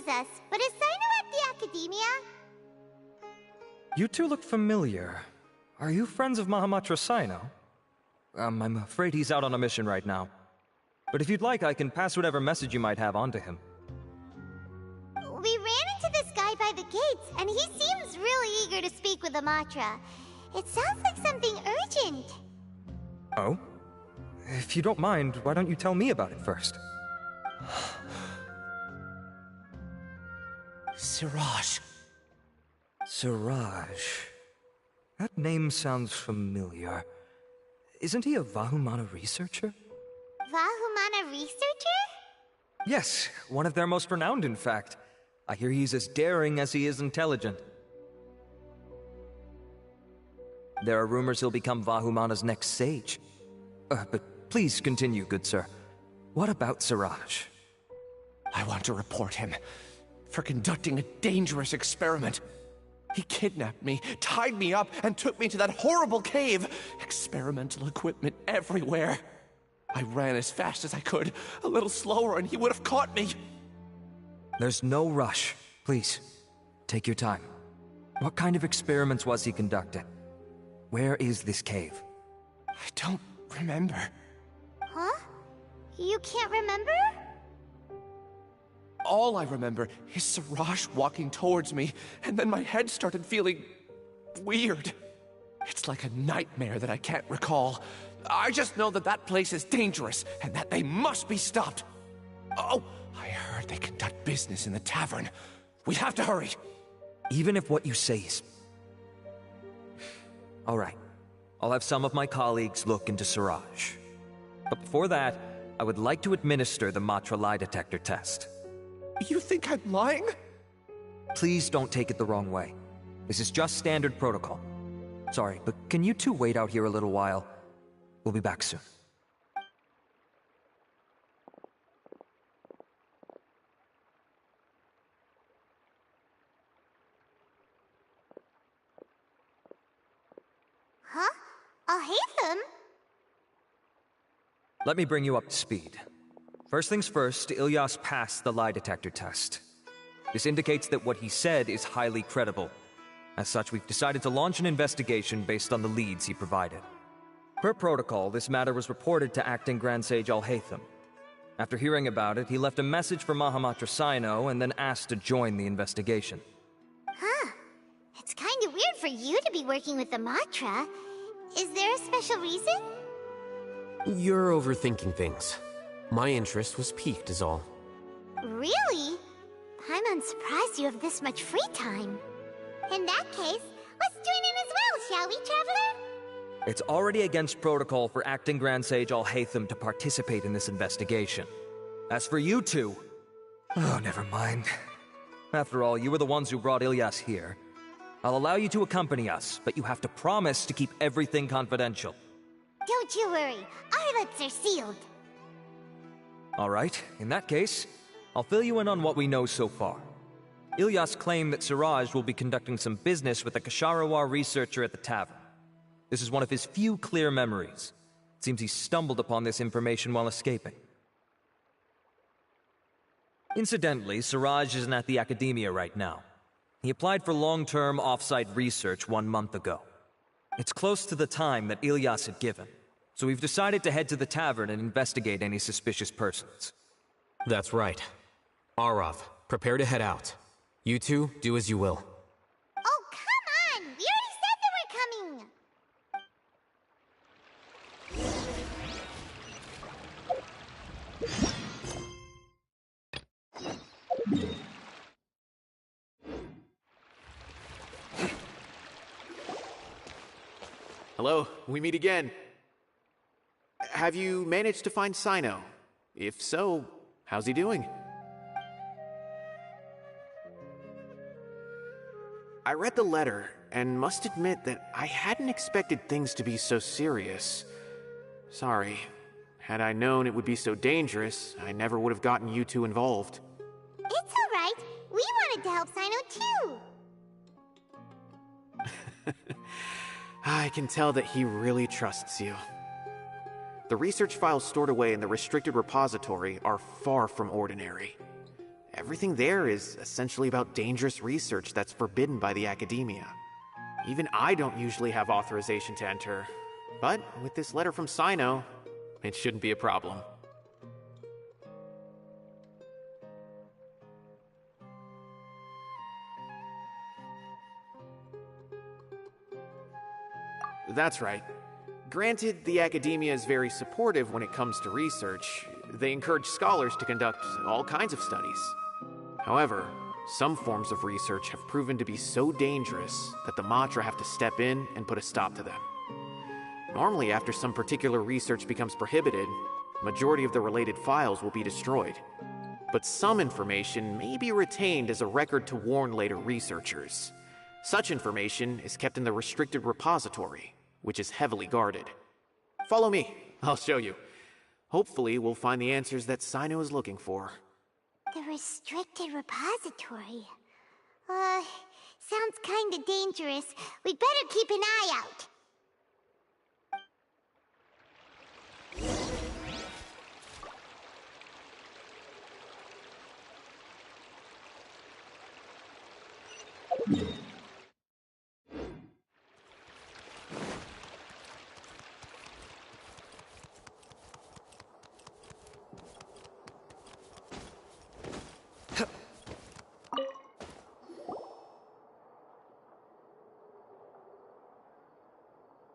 Us, but is Cyno at the academia? You two look familiar. Are you friends of Mahamatra Cyno? I'm afraid he's out on a mission right now. But if you'd like, I can pass whatever message you might have on to him. We ran into this guy by the gates, and he seems really eager to speak with Amatra. It sounds like something urgent. Oh? If you don't mind, why don't you tell me about it first? Siraj. Siraj. That name sounds familiar. Isn't he a Vahumana researcher? Vahumana researcher? Yes, one of their most renowned, in fact. I hear he's as daring as he is intelligent. There are rumors he'll become Vahumana's next sage. But please continue, good sir. What about Siraj? I want to report him for conducting a dangerous experiment. He kidnapped me, tied me up, and took me to that horrible cave. Experimental equipment everywhere. I ran as fast as I could, a little slower, and he would have caught me. There's no rush. Please, take your time. What kind of experiments was he conducting? Where is this cave? I don't remember. Huh? You can't remember? All I remember is Siraj walking towards me, and then my head started feeling weird. It's like a nightmare that I can't recall. I just know that that place is dangerous, and that they must be stopped. Oh, I heard they conduct business in the tavern. We have to hurry. Even if what you say is... All right. I'll have some of my colleagues look into Siraj. But before that, I would like to administer the Matra lie detector test. You think I'm lying? Please don't take it the wrong way. This is just standard protocol. Sorry, but can you two wait out here a little while? We'll be back soon. Huh? I'll hate them? Let me bring you up to speed. First things first, Ilyas passed the lie detector test. This indicates that what he said is highly credible. As such, we've decided to launch an investigation based on the leads he provided. Per protocol, this matter was reported to Acting Grand Sage Al-Haytham. After hearing about it, he left a message for Mahamatra Cyno and then asked to join the investigation. Huh. It's kinda weird for you to be working with the Matra. Is there a special reason? You're overthinking things. My interest was piqued is all. Really? I'm surprised you have this much free time. In that case, let's join in as well, shall we, Traveler? It's already against protocol for Acting Grand Sage Al-Haytham to participate in this investigation. As for you two... Oh, never mind. After all, you were the ones who brought Ilyas here. I'll allow you to accompany us, but you have to promise to keep everything confidential. Don't you worry, our lips are sealed. Alright, in that case, I'll fill you in on what we know so far. Ilyas claimed that Siraj will be conducting some business with a Kasharawar researcher at the tavern. This is one of his few clear memories. It seems he stumbled upon this information while escaping. Incidentally, Siraj isn't at the academia right now. He applied for long-term off-site research 1 month ago. It's close to the time that Ilyas had given, so we've decided to head to the tavern and investigate any suspicious persons. That's right. Arav, prepare to head out. You two, do as you will. Oh, come on! We already said that we're coming! Hello, we meet again. Have you managed to find Cyno? If so, how's he doing? I read the letter, and must admit that I hadn't expected things to be so serious. Sorry. Had I known it would be so dangerous, I never would have gotten you two involved. It's alright. We wanted to help Cyno too. I can tell that he really trusts you. The research files stored away in the restricted repository are far from ordinary. Everything there is essentially about dangerous research that's forbidden by the academia. Even I don't usually have authorization to enter, but with this letter from Cyno, it shouldn't be a problem. That's right. Granted, the academia is very supportive when it comes to research. They encourage scholars to conduct all kinds of studies. However, some forms of research have proven to be so dangerous that the Matra have to step in and put a stop to them. Normally, after some particular research becomes prohibited, the majority of the related files will be destroyed. But some information may be retained as a record to warn later researchers. Such information is kept in the restricted repository, which is heavily guarded. Follow me, I'll show you. Hopefully, we'll find the answers that Cyno is looking for. The restricted repository. Sounds kinda dangerous. We'd better keep an eye out.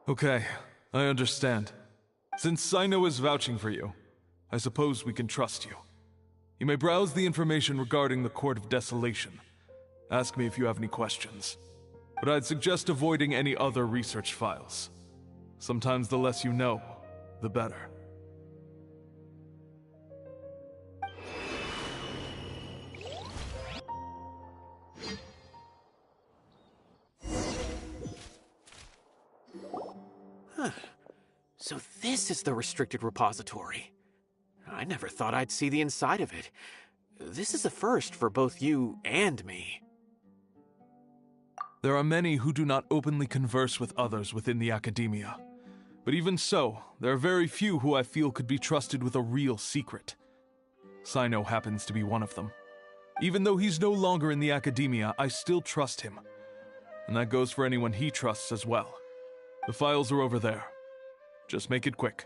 Okay, I understand. Since Cyno is vouching for you, I suppose we can trust you. You may browse the information regarding the Court of Desolation. Ask me if you have any questions. But I'd suggest avoiding any other research files. Sometimes the less you know, the better. Huh. So this is the restricted repository. I never thought I'd see the inside of it. This is a first for both you and me. There are many who do not openly converse with others within the academia. But even so, there are very few who I feel could be trusted with a real secret. Cyno happens to be one of them. Even though he's no longer in the academia, I still trust him. And that goes for anyone he trusts as well. The files are over there. Just make it quick.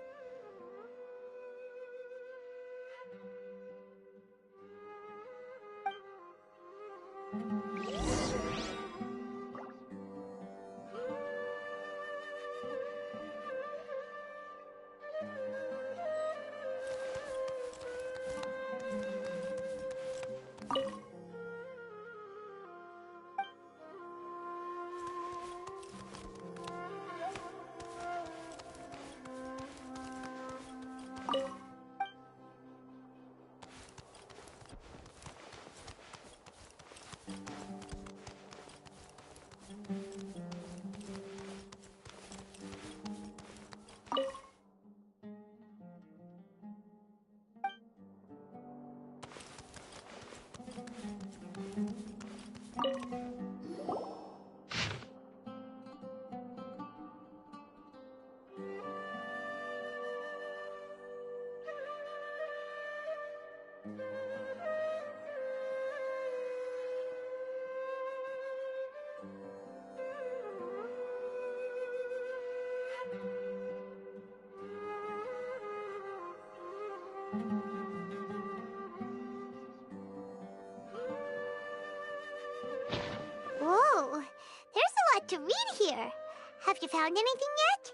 Whoa, there's a lot to read here. Have you found anything yet?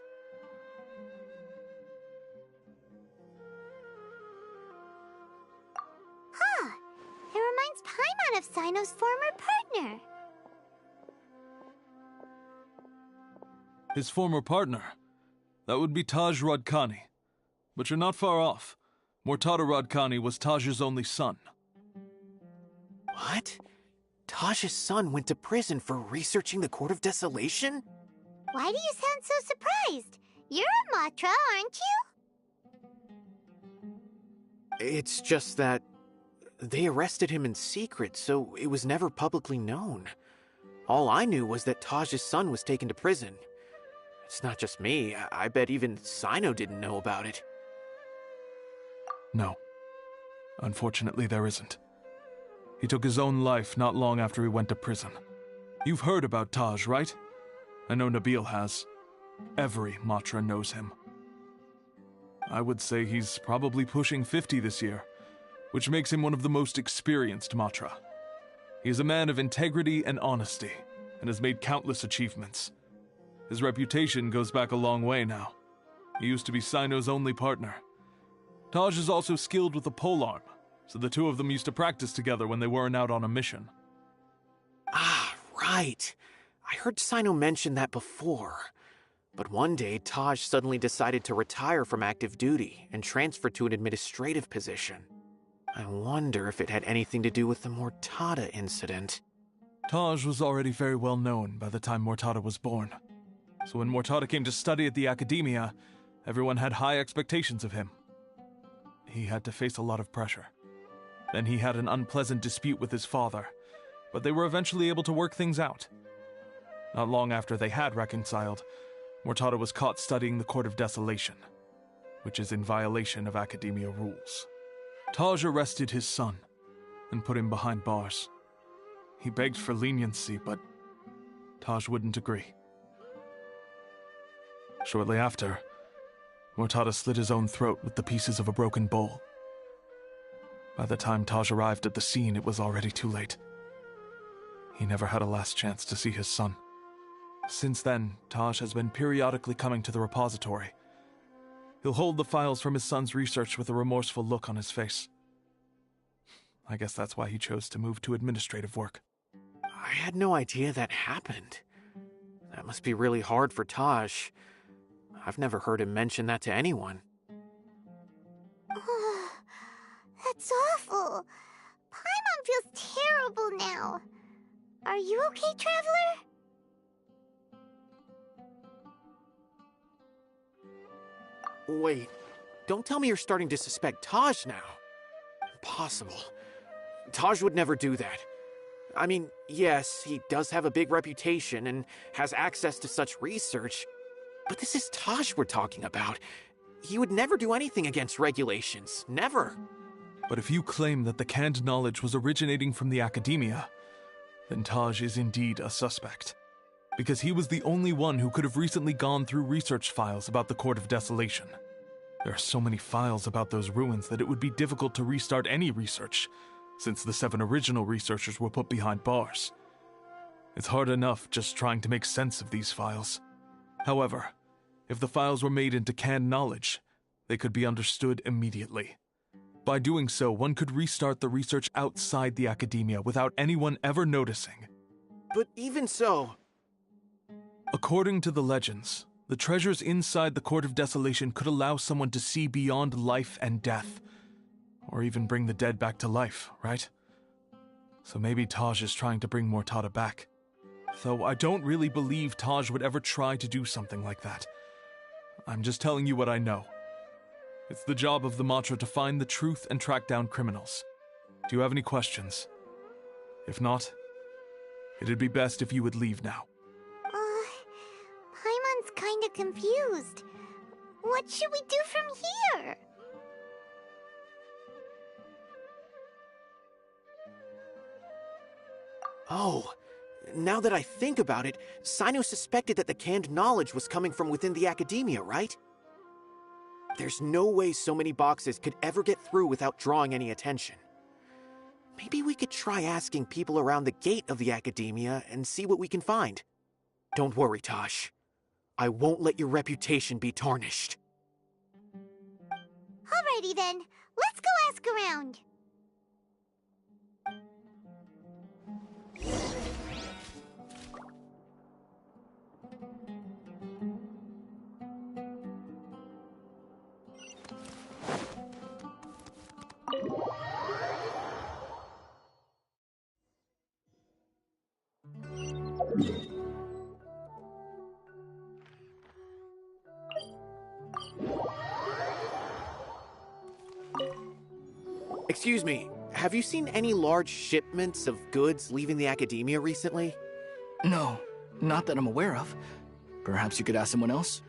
Huh, it reminds Paimon of Cyno's former partner. His former partner? That would be Taj Rodkani. But you're not far off. Mortada Rodkani was Taj's only son. What? Taj's son went to prison for researching the Court of Desolation? Why do you sound so surprised? You're a Matra, aren't you? It's just that they arrested him in secret, so it was never publicly known. All I knew was that Taj's son was taken to prison. It's not just me. I bet even Cyno didn't know about it. No. Unfortunately, there isn't. He took his own life not long after he went to prison. You've heard about Taj, right? I know Nabil has. Every Matra knows him. I would say he's probably pushing 50 this year, which makes him one of the most experienced Matra. He is a man of integrity and honesty, and has made countless achievements. His reputation goes back a long way now. He used to be Cyno's only partner. Taj is also skilled with the polearm, so the two of them used to practice together when they weren't out on a mission. Ah, right. I heard Cyno mention that before. But one day, Taj suddenly decided to retire from active duty and transfer to an administrative position. I wonder if it had anything to do with the Mortada incident. Taj was already very well known by the time Mortada was born. So when Mortada came to study at the academia, everyone had high expectations of him. He had to face a lot of pressure. Then he had an unpleasant dispute with his father, but they were eventually able to work things out. Not long after they had reconciled, Mortada was caught studying the Court of Desolation, which is in violation of academia rules. Taj arrested his son and put him behind bars. He begged for leniency, but Taj wouldn't agree. Shortly after, Mortada slit his own throat with the pieces of a broken bowl. By the time Taj arrived at the scene, it was already too late. He never had a last chance to see his son. Since then, Taj has been periodically coming to the repository. He'll hold the files from his son's research with a remorseful look on his face. I guess that's why he chose to move to administrative work. I had no idea that happened. That must be really hard for Taj. I've never heard him mention that to anyone. That's awful. Paimon feels terrible now. Are you okay, Traveler? Wait, don't tell me you're starting to suspect Taj now. Impossible. Taj would never do that. I mean, yes, he does have a big reputation and has access to such research, But this is Taj we're talking about. He would never do anything against regulations. Never. But if you claim that the canned knowledge was originating from the academia, then Taj is indeed a suspect. Because he was the only one who could have recently gone through research files about the Court of Desolation. There are so many files about those ruins that it would be difficult to restart any research, since the 7 original researchers were put behind bars. It's hard enough just trying to make sense of these files. However, if the files were made into canned knowledge, they could be understood immediately. By doing so, one could restart the research outside the academia without anyone ever noticing. But even so... According to the legends, the treasures inside the Court of Desolation could allow someone to see beyond life and death, or even bring the dead back to life, right? So maybe Taj is trying to bring Mortada back. Though I don't really believe Taj would ever try to do something like that. I'm just telling you what I know. It's the job of the Matra to find the truth and track down criminals. Do you have any questions? If not, it'd be best if you would leave now. Paimon's kinda confused. What should we do from here? Oh, now that I think about it, Cyno suspected that the canned knowledge was coming from within the academia, right? There's no way so many boxes could ever get through without drawing any attention. Maybe we could try asking people around the gate of the academia and see what we can find. Don't worry, Tosh. I won't let your reputation be tarnished. Alrighty then, let's go ask around. Excuse me, have you seen any large shipments of goods leaving the academia recently? No, not that I'm aware of. Perhaps you could ask someone else?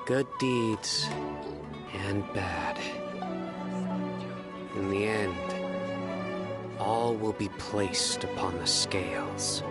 Good deeds and bad. In the end, all will be placed upon the scales.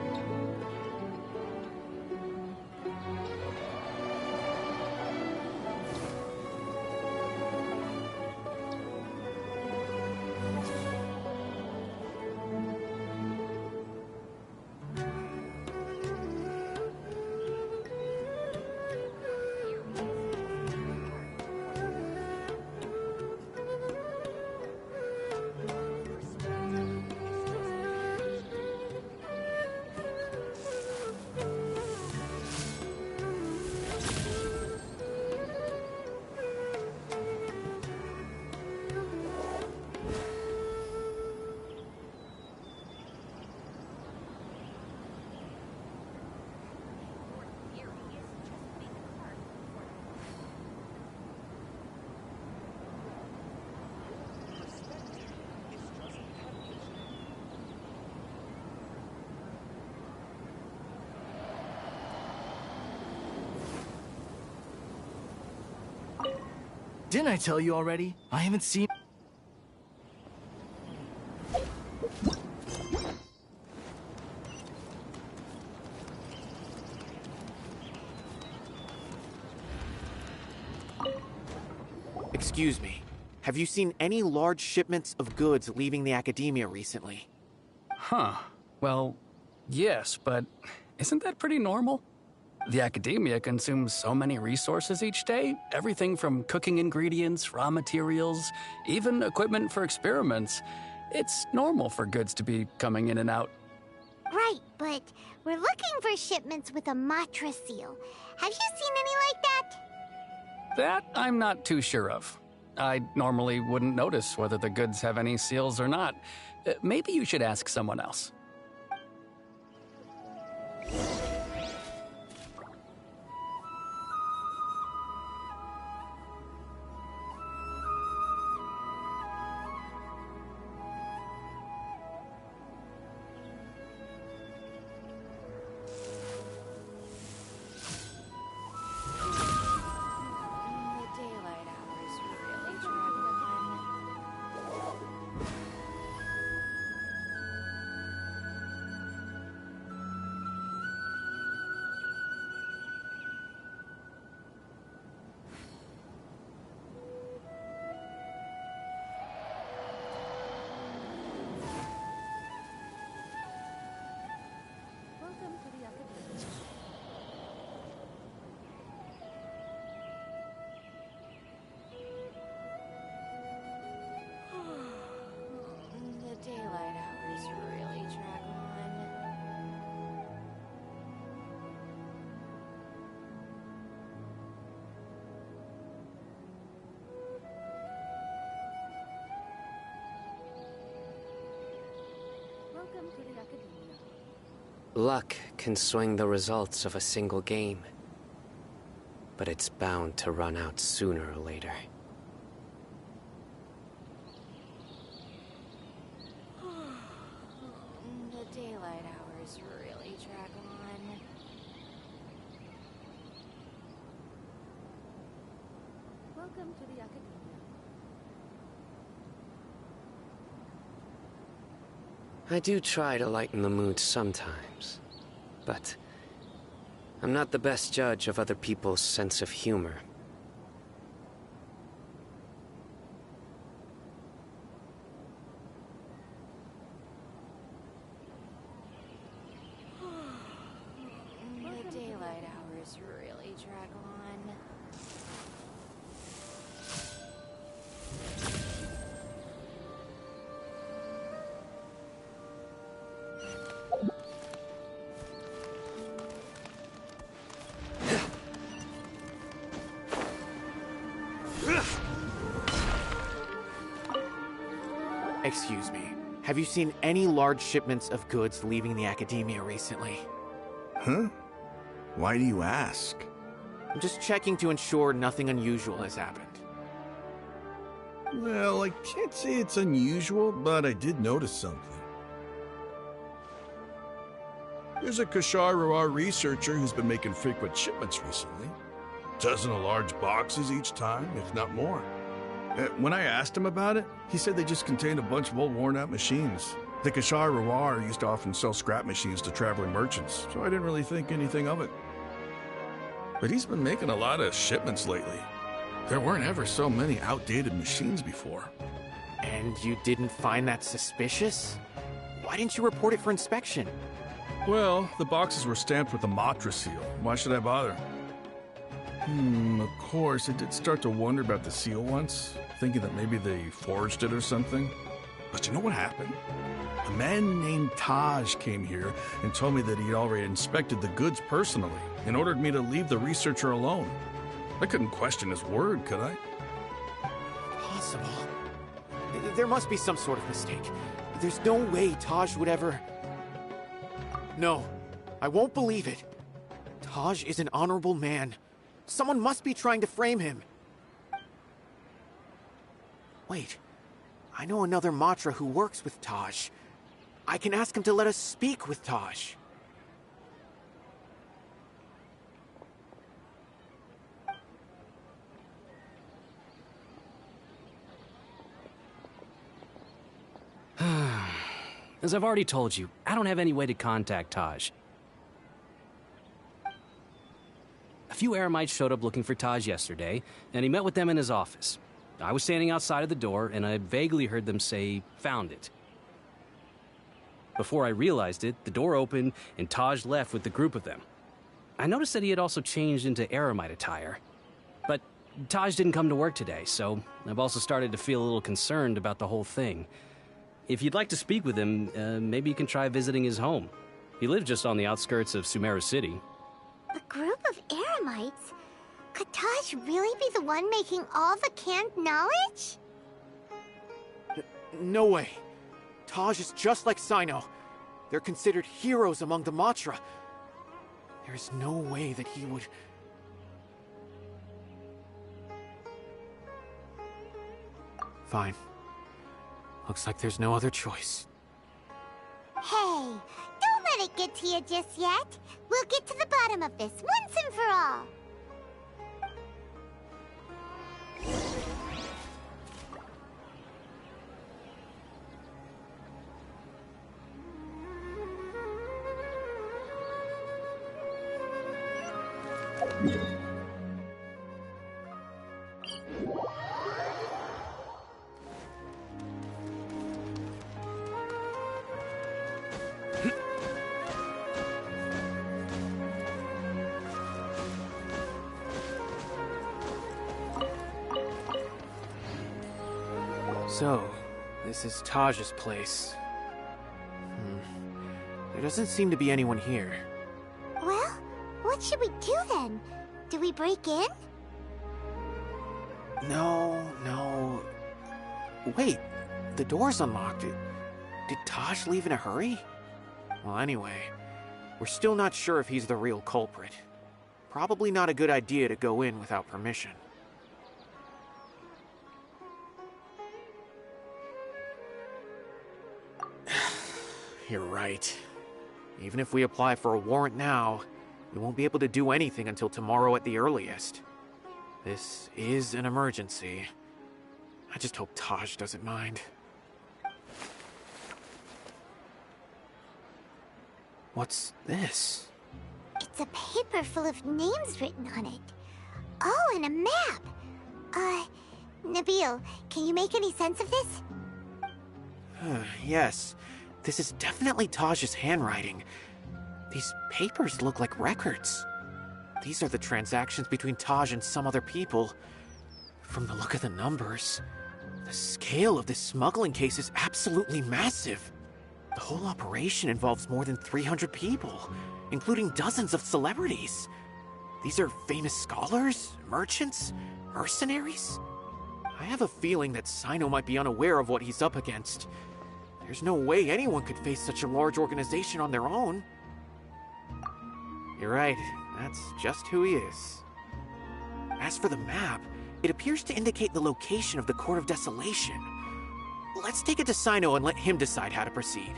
Didn't I tell you already? I haven't seen... Excuse me, have you seen any large shipments of goods leaving the academia recently? Huh. Well, yes, but isn't that pretty normal? The academia consumes so many resources each day. Everything from cooking ingredients, raw materials, even equipment for experiments. It's normal for goods to be coming in and out. Right, but we're looking for shipments with a Matra seal. Have you seen any like that? That I'm not too sure of. I normally wouldn't notice whether the goods have any seals or not. Maybe you should ask someone else. Luck can swing the results of a single game, but it's bound to run out sooner or later. The daylight hours really drag on. Welcome to the Academia. I do try to lighten the mood sometimes, but I'm not the best judge of other people's sense of humor. The daylight hours really drag on. Excuse me. Have you seen any large shipments of goods leaving the Academia recently? Huh? Why do you ask? I'm just checking to ensure nothing unusual has happened. Well, I can't say it's unusual, but I did notice something. There's a Kashar researcher who's been making frequent shipments recently. Dozen of large boxes each time, if not more. When I asked him about it, he said they just contained a bunch of old worn-out machines. The Kashar used to often sell scrap machines to traveling merchants, so I didn't really think anything of it. But he's been making a lot of shipments lately. There weren't ever so many outdated machines before. And you didn't find that suspicious? Why didn't you report it for inspection? Well, the boxes were stamped with the Matra seal. Why should I bother? Of course, I did start to wonder about the seal once, thinking that maybe they forged it or something. But you know what happened? A man named Taj came here and told me that he'd already inspected the goods personally and ordered me to leave the researcher alone. I couldn't question his word, could I? Possible. There must be some sort of mistake. There's no way Taj would ever... No, I won't believe it. Taj is an honorable man. Someone must be trying to frame him. Wait, I know another Matra who works with Taj. I can ask him to let us speak with Taj. As I've already told you, I don't have any way to contact Taj. A few Eremites showed up looking for Taj yesterday, and he met with them in his office. I was standing outside of the door, and I vaguely heard them say, "Found it." Before I realized it, the door opened, and Taj left with the group of them. I noticed that he had also changed into eremite attire. But Taj didn't come to work today, so I've also started to feel a little concerned about the whole thing. If you'd like to speak with him, maybe you can try visiting his home. He lives just on the outskirts of Sumeru City. A group of eremites? Could Taj really be the one making all the canned knowledge? No way. Taj is just like Cyno. They're considered heroes among the Matra. There's no way that he would... Fine. Looks like there's no other choice. Hey, don't let it get to you just yet. We'll get to the bottom of this once and for all. So, this is Taj's place. There doesn't seem to be anyone here. Well, what should we do then? Do we break in? No. Wait, the door's unlocked. Did Taj leave in a hurry? Well, anyway, we're still not sure if he's the real culprit. Probably not a good idea to go in without permission. You're right. Even if we apply for a warrant now, we won't be able to do anything until tomorrow at the earliest. This is an emergency. I just hope Taj doesn't mind. What's this? It's a paper full of names written on it. Oh, and a map! Nabil, can you make any sense of this? Yes. This is definitely Taj's handwriting. These papers look like records. These are the transactions between Taj and some other people. From the look of the numbers, the scale of this smuggling case is absolutely massive. The whole operation involves more than 300 people, including dozens of celebrities. These are famous scholars, merchants, mercenaries. I have a feeling that Cyno might be unaware of what he's up against. There's no way anyone could face such a large organization on their own. You're right, that's just who he is. As for the map, it appears to indicate the location of the Court of Desolation. Let's take it to Cyno and let him decide how to proceed.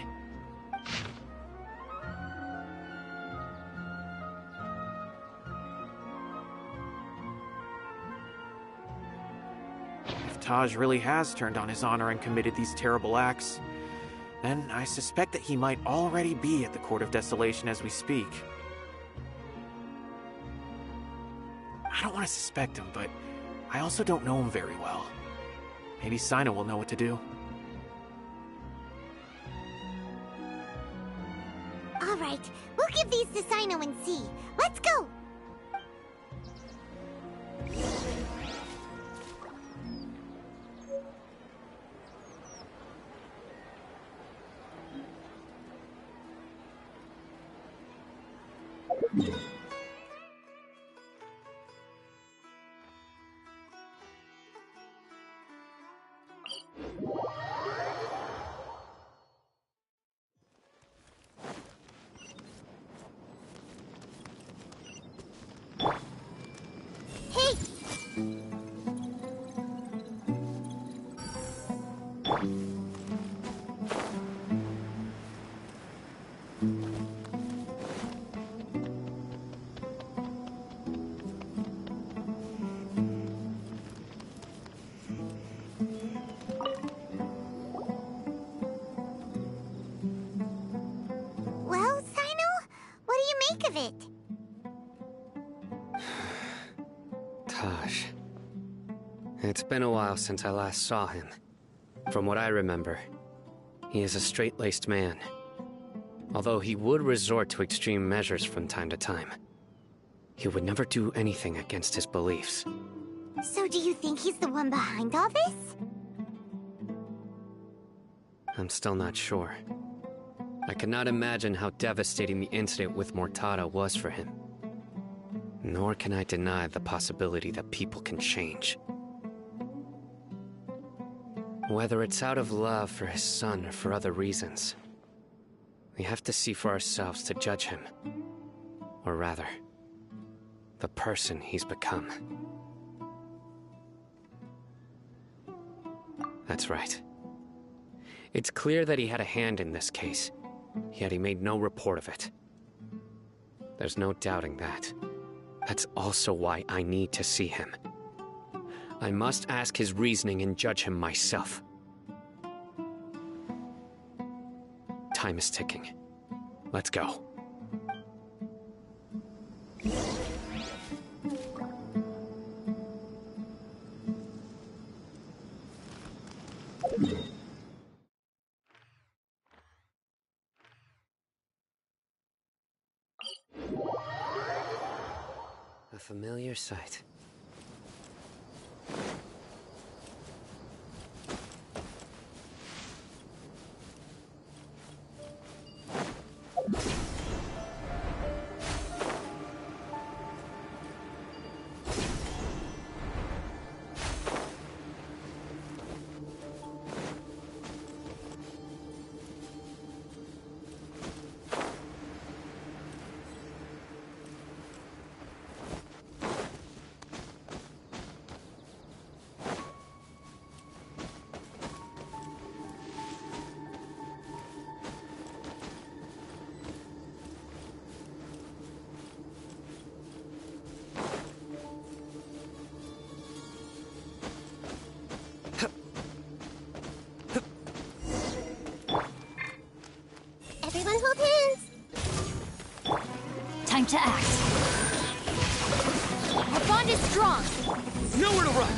If Taj really has turned on his honor and committed these terrible acts, then I suspect that he might already be at the Court of Desolation as we speak. I don't want to suspect him, but I also don't know him very well. Maybe Cyno will know what to do. Alright, we'll give these to Cyno and see. Let's go! Taj. It's been a while since I last saw him. From what I remember, he is a straight-laced man. Although he would resort to extreme measures from time to time. He would never do anything against his beliefs. So do you think he's the one behind all this? I'm still not sure. I cannot imagine how devastating the incident with Mortada was for him. Nor can I deny the possibility that people can change. Whether it's out of love for his son or for other reasons, we have to see for ourselves to judge him. Or rather, the person he's become. That's right. It's clear that he had a hand in this case, yet he made no report of it. There's no doubting that. That's also why I need to see him. I must ask his reasoning and judge him myself. Time is ticking. Let's go. A familiar sight. Everyone hold hands! Time to act. Our bond is strong. Nowhere to run!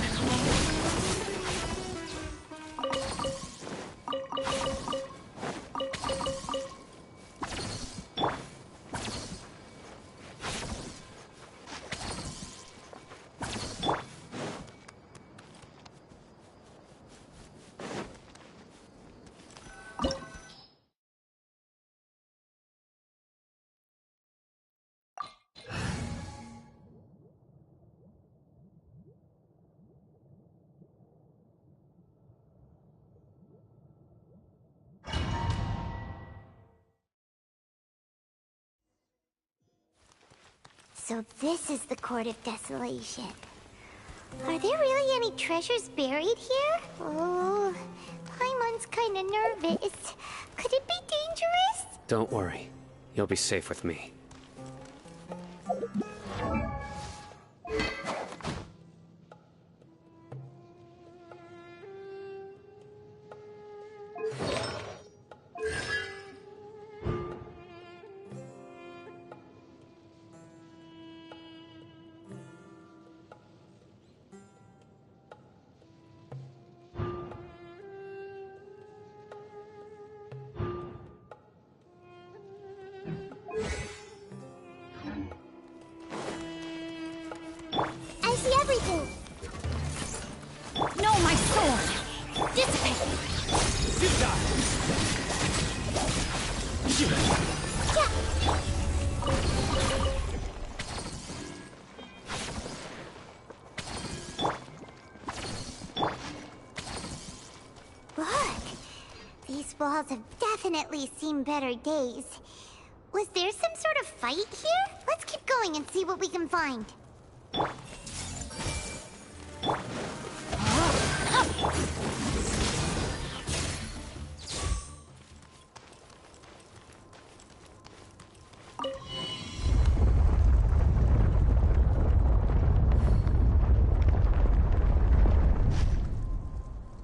So this is the Court of Desolation. Are there really any treasures buried here? Oh, Paimon's kinda nervous. Could it be dangerous? Don't worry. You'll be safe with me. I see everything! No, my sword! Dissipate! Look! These walls have definitely seen better days. Was there some sort of fight here? Let's keep going and see what we can find.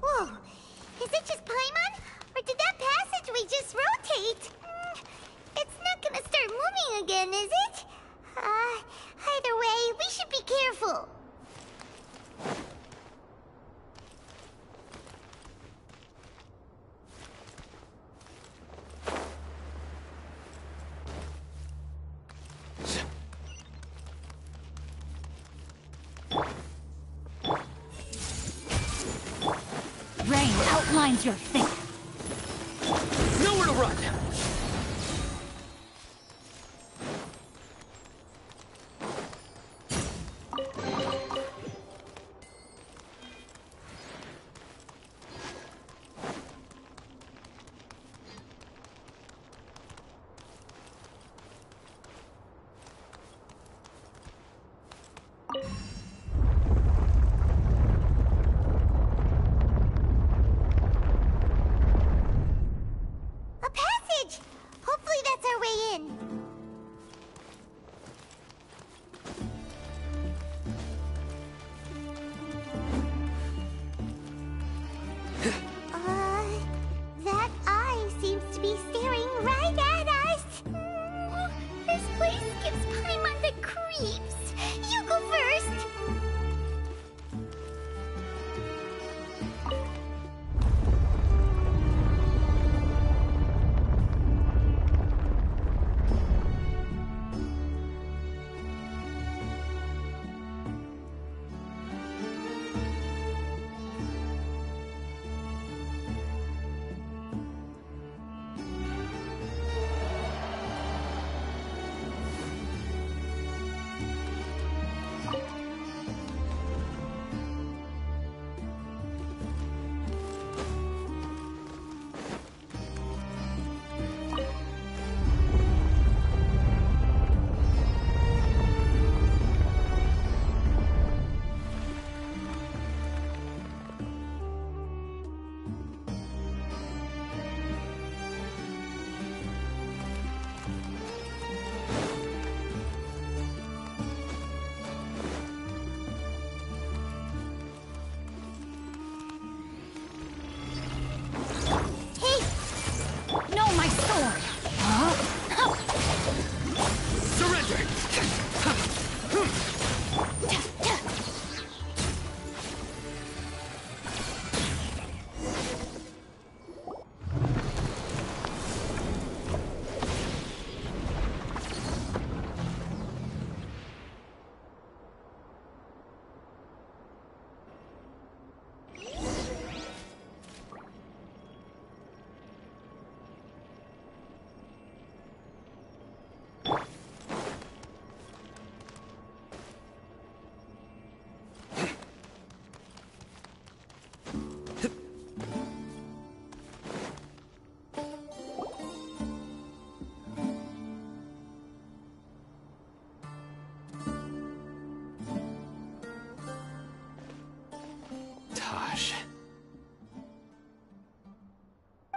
Whoa! Is it just Paimon? Or did that passageway just rotate? It's not gonna start moving again, is it? Either way, we should be careful. outlines your fate. Nowhere to run! A passage! Hopefully that's our way in. That eye seems to be staring right at us. This place gives Paimon the creeps. You go first. No, my sword! Surrender!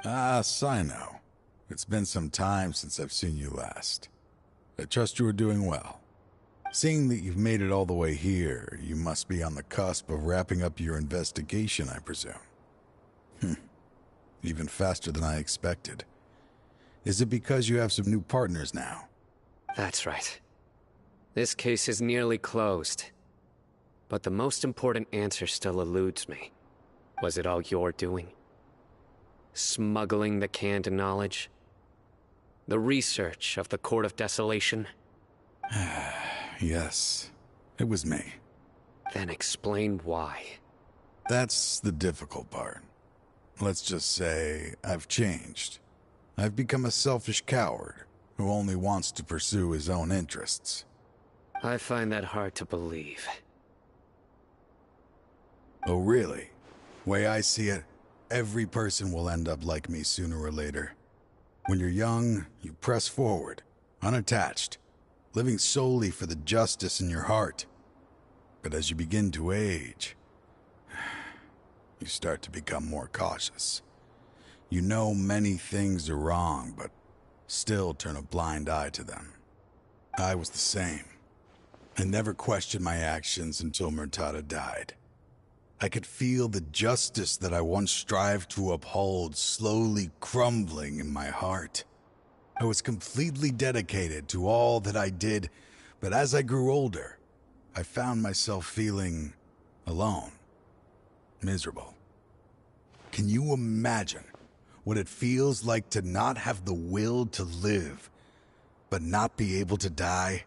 Ah, Cyno. It's been some time since I've seen you last. I trust you are doing well. Seeing that you've made it all the way here, you must be on the cusp of wrapping up your investigation, I presume. Even faster than I expected. Is it because you have some new partners now? That's right. This case is nearly closed. But the most important answer still eludes me. Was it all your doing? Smuggling the canned knowledge? The research of the Court of Desolation? Yes, it was me. Then explain why. That's the difficult part. Let's just say I've changed. I've become a selfish coward who only wants to pursue his own interests. I find that hard to believe. Oh, really? Way I see it, every person will end up like me sooner or later. When you're young, you press forward, unattached, living solely for the justice in your heart. But as you begin to age, you start to become more cautious. You know many things are wrong, but still turn a blind eye to them. I was the same. I never questioned my actions until Murtada died. I could feel the justice that I once strived to uphold slowly crumbling in my heart. I was completely dedicated to all that I did, but as I grew older, I found myself feeling alone, miserable. Can you imagine what it feels like to not have the will to live, but not be able to die?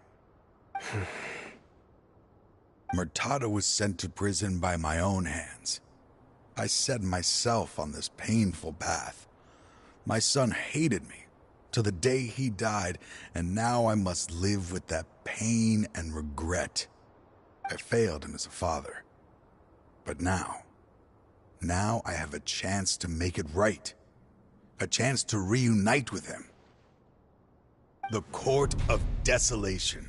Murtada was sent to prison by my own hands. I set myself on this painful path. My son hated me to the day he died, and now I must live with that pain and regret. I failed him as a father. But now I have a chance to make it right. A chance to reunite with him. The Court of Desolation.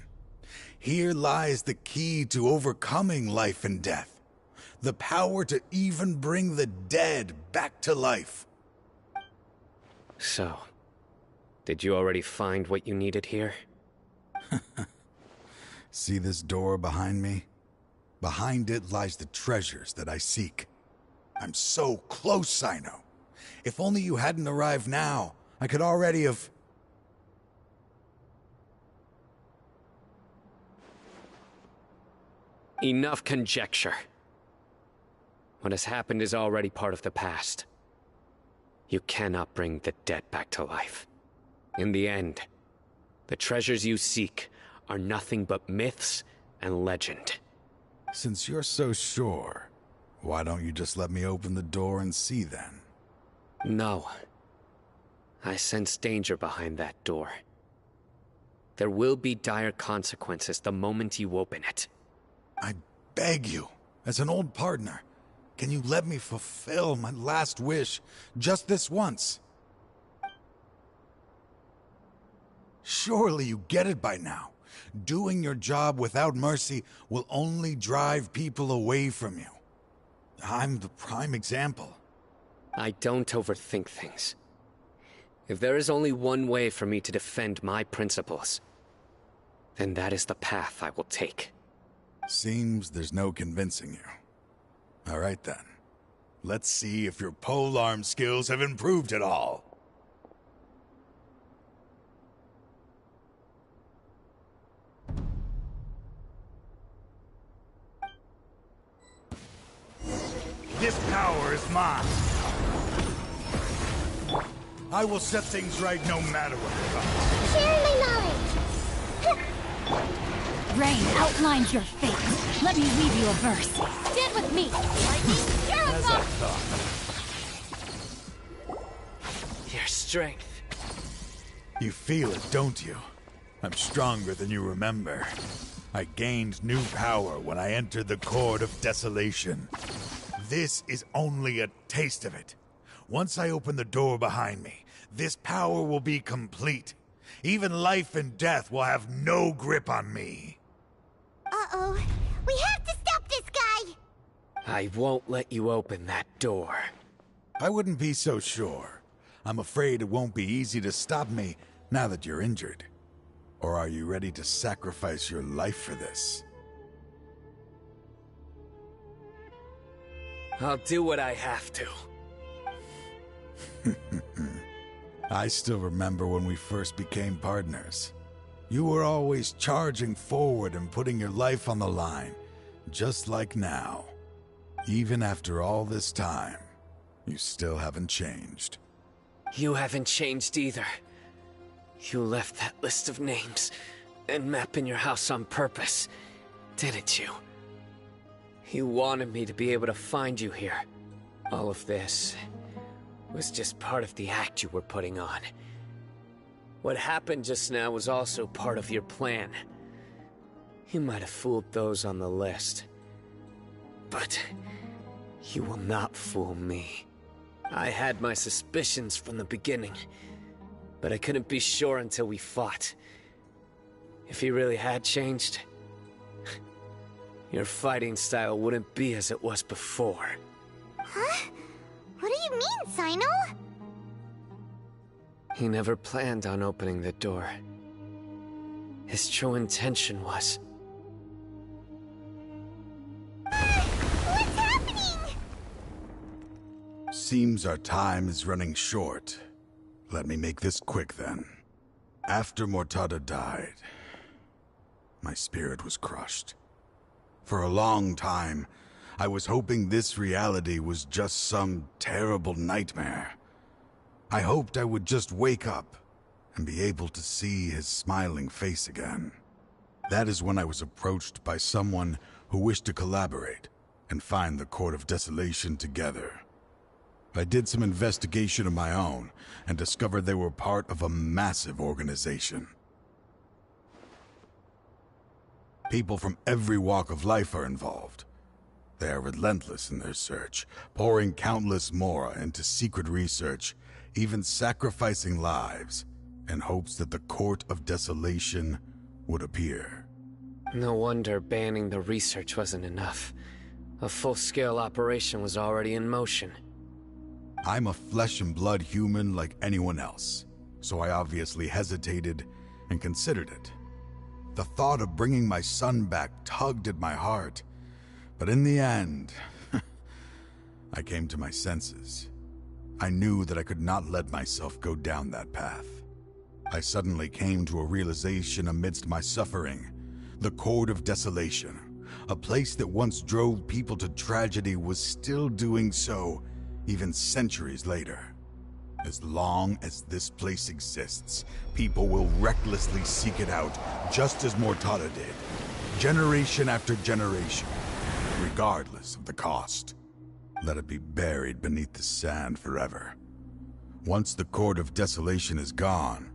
Here lies the key to overcoming life and death. The power to even bring the dead back to life. So, did you already find what you needed here? See this door behind me? Behind it lies the treasures that I seek. I'm so close, Cyno. If only you hadn't arrived now, I could already have... Enough conjecture. What has happened is already part of the past. You cannot bring the dead back to life. In the end, the treasures you seek are nothing but myths and legend. Since you're so sure, why don't you just let me open the door and see then? No. I sense danger behind that door. There will be dire consequences the moment you open it. I beg you, as an old partner, can you let me fulfill my last wish just this once? Surely you get it by now. Doing your job without mercy will only drive people away from you. I'm the prime example. I don't overthink things. If there is only one way for me to defend my principles, then that is the path I will take. Seems there's no convincing you. All right then. Let's see if your polearm skills have improved at all. This power is mine. I will set things right no matter what comes. Share my knowledge. Rain outlines your fate. Let me weave you a verse. Stand with me. As I thought. Your strength. You feel it, don't you? I'm stronger than you remember. I gained new power when I entered the Court of Desolation. This is only a taste of it. Once I open the door behind me, this power will be complete. Even life and death will have no grip on me. Uh-oh. We have to stop this guy! I won't let you open that door. I wouldn't be so sure. I'm afraid it won't be easy to stop me now that you're injured. Or are you ready to sacrifice your life for this? I'll do what I have to. I still remember when we first became partners. You were always charging forward and putting your life on the line, just like now. Even after all this time, you still haven't changed. You haven't changed either. You left that list of names and map in your house on purpose, didn't you? You wanted me to be able to find you here. All of this was just part of the act you were putting on. What happened just now was also part of your plan. You might have fooled those on the list. But you will not fool me. I had my suspicions from the beginning, but I couldn't be sure until we fought. If he really had changed, your fighting style wouldn't be as it was before. Huh? What do you mean, Cyno? He never planned on opening the door. His true intention was... What's happening? Seems our time is running short. Let me make this quick then. After Mortada died, my spirit was crushed. For a long time, I was hoping this reality was just some terrible nightmare. I hoped I would just wake up and be able to see his smiling face again. That is when I was approached by someone who wished to collaborate and find the Court of Desolation together. I did some investigation of my own and discovered they were part of a massive organization. People from every walk of life are involved. They are relentless in their search, pouring countless mora into secret research, even sacrificing lives in hopes that the Court of Desolation would appear. No wonder banning the research wasn't enough. A full-scale operation was already in motion. I'm a flesh and blood human like anyone else, so I obviously hesitated and considered it. The thought of bringing my son back tugged at my heart, but in the end, I came to my senses. I knew that I could not let myself go down that path. I suddenly came to a realization amidst my suffering. The Court of Desolation, a place that once drove people to tragedy, was still doing so even centuries later. As long as this place exists, people will recklessly seek it out, just as Mortada did, generation after generation, regardless of the cost. Let it be buried beneath the sand forever. Once the Court of Desolation is gone,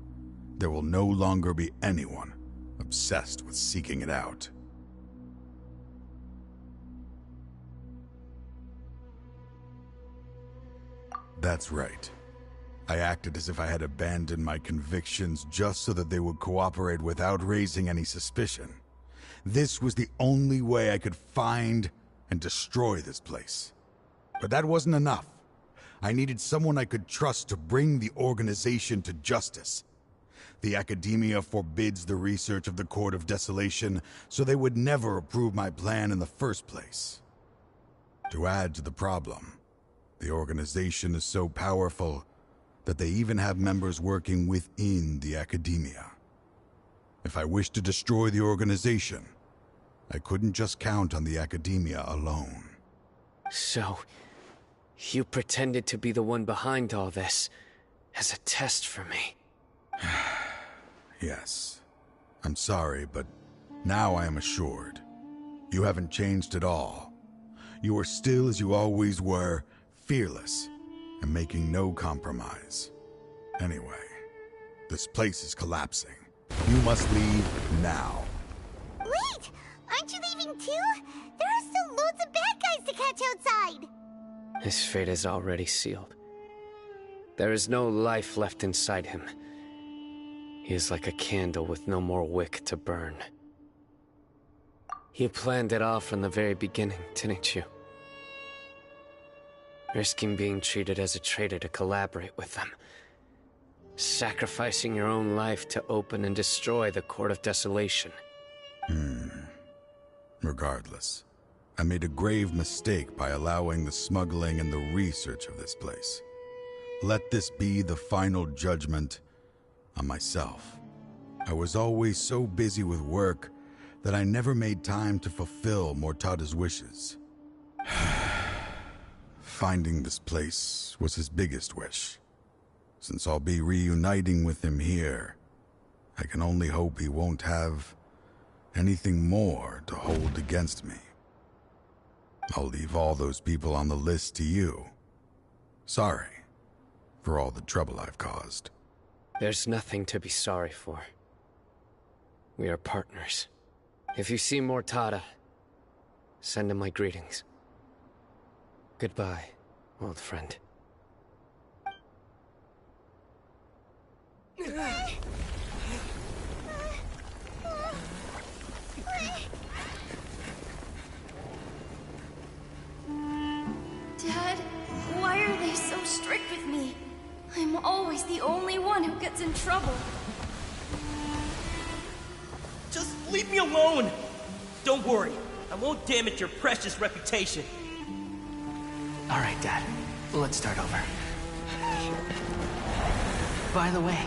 there will no longer be anyone obsessed with seeking it out. That's right. I acted as if I had abandoned my convictions just so that they would cooperate without raising any suspicion. This was the only way I could find and destroy this place. But that wasn't enough. I needed someone I could trust to bring the organization to justice. The Academia forbids the research of the Court of Desolation, so they would never approve my plan in the first place. To add to the problem, the organization is so powerful that they even have members working within the Academia. If I wished to destroy the organization, I couldn't just count on the Academia alone. So, you pretended to be the one behind all this, as a test for me. Yes. I'm sorry, but now I am assured. You haven't changed at all. You are still as you always were, fearless, and making no compromise. Anyway, this place is collapsing. You must leave now. Wait! Aren't you leaving too? There are still loads of bad guys to catch outside! His fate is already sealed. There is no life left inside him. He is like a candle with no more wick to burn. You planned it all from the very beginning, didn't you? Risking being treated as a traitor to collaborate with them. Sacrificing your own life to open and destroy the Court of Desolation. Regardless, I made a grave mistake by allowing the smuggling and the research of this place. Let this be the final judgment on myself. I was always so busy with work that I never made time to fulfill Mortada's wishes. Finding this place was his biggest wish. Since I'll be reuniting with him here, I can only hope he won't have anything more to hold against me. I'll leave all those people on the list to you. Sorry for all the trouble I've caused. There's nothing to be sorry for. We are partners. If you see Mortada, send him my greetings. Goodbye, old friend. Dad, why are they so strict with me? I'm always the only one who gets in trouble. Just leave me alone! Don't worry, I won't damage your precious reputation. Alright, Dad. Let's start over. By the way,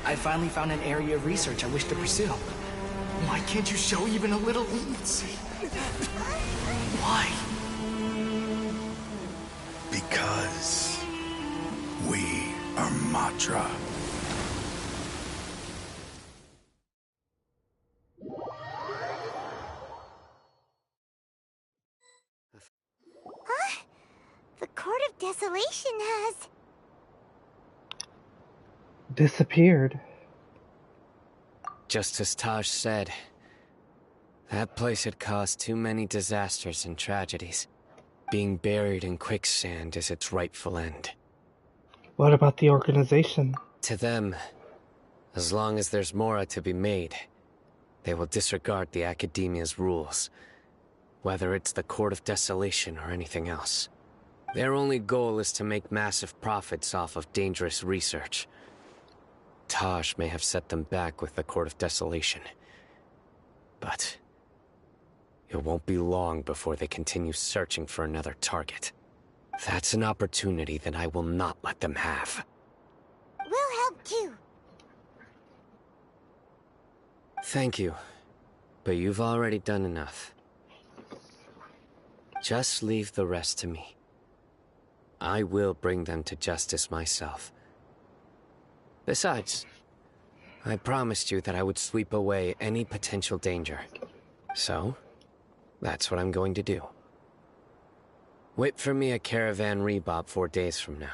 I finally found an area of research I wish to pursue. Why can't you show even a little leniency? Why? Because we are Matra. The Court of Desolation has... disappeared. Just as Taj said, that place had caused too many disasters and tragedies. Being buried in quicksand is its rightful end. What about the organization? To them, as long as there's Mora to be made, they will disregard the Academia's rules, whether it's the Court of Desolation or anything else. Their only goal is to make massive profits off of dangerous research. Taj may have set them back with the Court of Desolation, but it won't be long before they continue searching for another target. That's an opportunity that I will not let them have. We'll help too. Thank you, but you've already done enough. Just leave the rest to me. I will bring them to justice myself. Besides, I promised you that I would sweep away any potential danger. So, that's what I'm going to do. Wait for me at Caravan Rebob 4 days from now.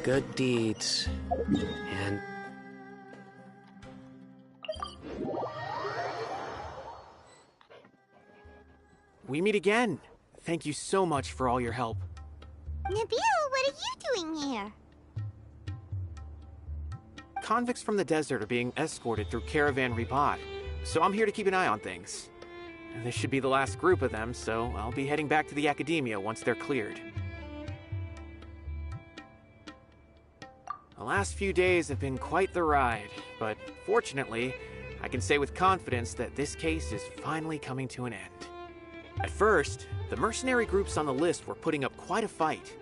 Good deeds, and... We meet again. Thank you so much for all your help. Nabil, what are you doing here? Convicts from the desert are being escorted through Caravan Rebob, so I'm here to keep an eye on things. This should be the last group of them, so I'll be heading back to the Academia once they're cleared. The last few days have been quite the ride, but fortunately, I can say with confidence that this case is finally coming to an end. At first, the mercenary groups on the list were putting up quite a fight.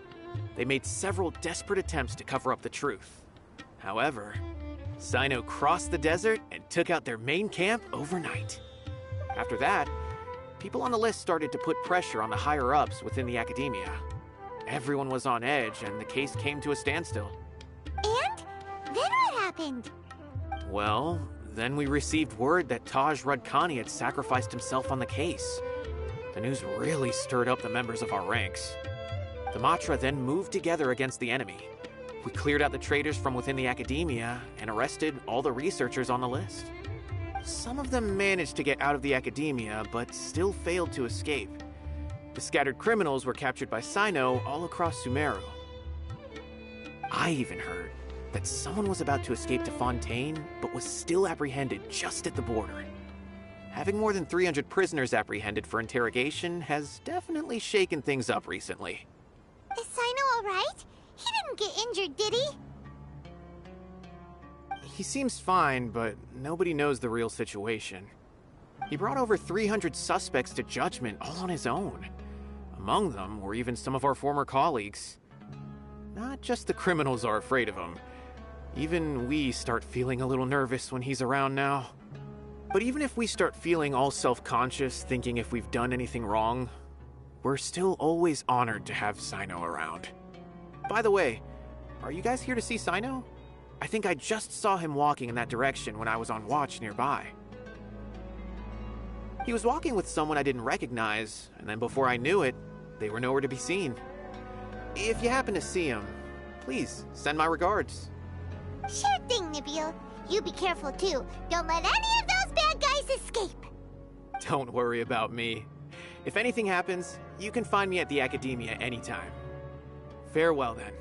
They made several desperate attempts to cover up the truth. However, Cyno crossed the desert and took out their main camp overnight. After that, people on the list started to put pressure on the higher-ups within the Academia. Everyone was on edge, and the case came to a standstill. And? Then what happened? Well, then we received word that Taj Rudkani had sacrificed himself on the case. The news really stirred up the members of our ranks. The Matra then moved together against the enemy. We cleared out the traitors from within the Academia and arrested all the researchers on the list. Some of them managed to get out of the Academia, but still failed to escape. The scattered criminals were captured by Cyno all across Sumeru. I even heard that someone was about to escape to Fontaine, but was still apprehended just at the border. Having more than 300 prisoners apprehended for interrogation has definitely shaken things up recently. Is Cyno alright? He didn't get injured, did he? He seems fine, but nobody knows the real situation. He brought over 300 suspects to judgment all on his own. Among them were even some of our former colleagues. Not just the criminals are afraid of him. Even we start feeling a little nervous when he's around now. But even if we start feeling all self-conscious, thinking if we've done anything wrong, we're still always honored to have Cyno around. By the way, are you guys here to see Cyno? I think I just saw him walking in that direction when I was on watch nearby. He was walking with someone I didn't recognize, and then before I knew it, they were nowhere to be seen. If you happen to see him, please send my regards. Sure thing, Nabil. You be careful too. Don't let any of those bad guys escape. Don't worry about me. If anything happens, you can find me at the Academia anytime. Farewell, then.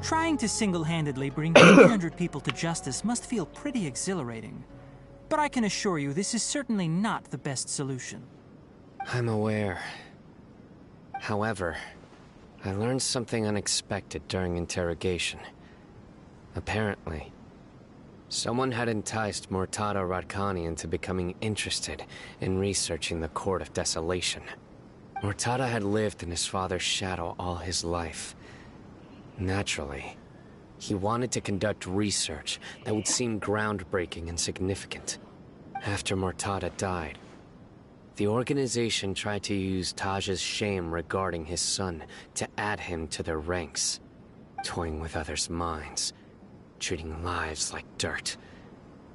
Trying to single-handedly bring 300 people to justice must feel pretty exhilarating. But I can assure you this is certainly not the best solution. I'm aware. However, I learned something unexpected during interrogation. Apparently, someone had enticed Mortada Radkani into becoming interested in researching the Court of Desolation. Mortada had lived in his father's shadow all his life. Naturally, he wanted to conduct research that would seem groundbreaking and significant. After Mortada died, the organization tried to use Taj's shame regarding his son to add him to their ranks, toying with others' minds, treating lives like dirt,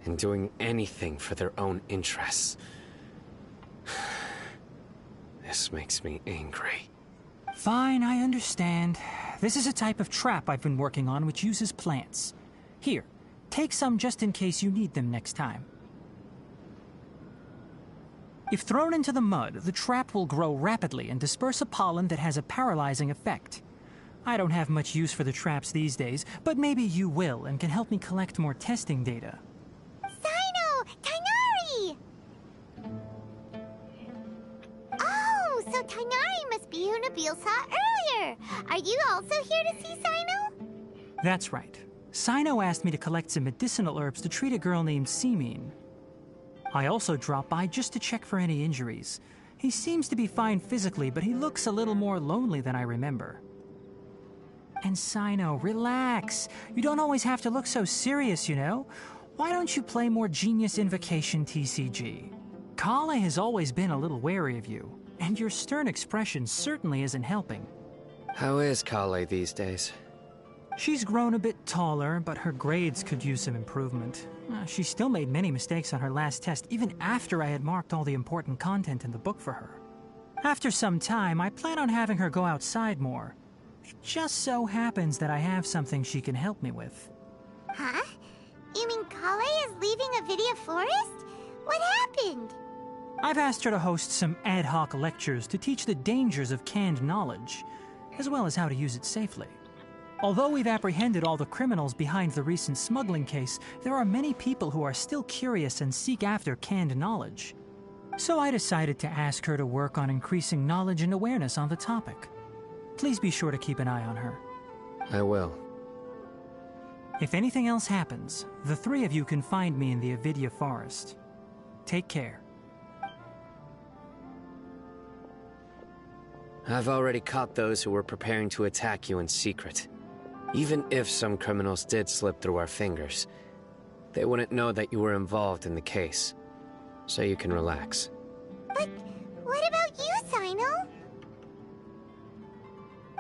and doing anything for their own interests. This makes me angry. Fine, I understand. This is a type of trap I've been working on which uses plants. Here, take some just in case you need them next time. If thrown into the mud, the trap will grow rapidly and disperse a pollen that has a paralyzing effect. I don't have much use for the traps these days, but maybe you will and can help me collect more testing data. Cyno! Tighnari! Oh, so Tighnari must be who Nabil saw earlier. Are you also here to see Cyno? That's right. Cyno asked me to collect some medicinal herbs to treat a girl named Semin. I also dropped by just to check for any injuries. He seems to be fine physically, but he looks a little more lonely than I remember. And Cyno, relax. You don't always have to look so serious, you know? Why don't you play more Genius Invocation TCG? Kale has always been a little wary of you, and your stern expression certainly isn't helping. How is Kale these days? She's grown a bit taller, but her grades could use some improvement. She still made many mistakes on her last test, even after I had marked all the important content in the book for her. After some time, I plan on having her go outside more. It just so happens that I have something she can help me with. Huh? You mean Kale is leaving Avidia Forest? What happened? I've asked her to host some ad hoc lectures to teach the dangers of canned knowledge, as well as how to use it safely. Although we've apprehended all the criminals behind the recent smuggling case, there are many people who are still curious and seek after canned knowledge. So I decided to ask her to work on increasing knowledge and awareness on the topic. Please be sure to keep an eye on her. I will. If anything else happens, the three of you can find me in the Avidia Forest. Take care. I've already caught those who were preparing to attack you in secret. Even if some criminals did slip through our fingers, they wouldn't know that you were involved in the case. So you can relax. But what about you, Cyno?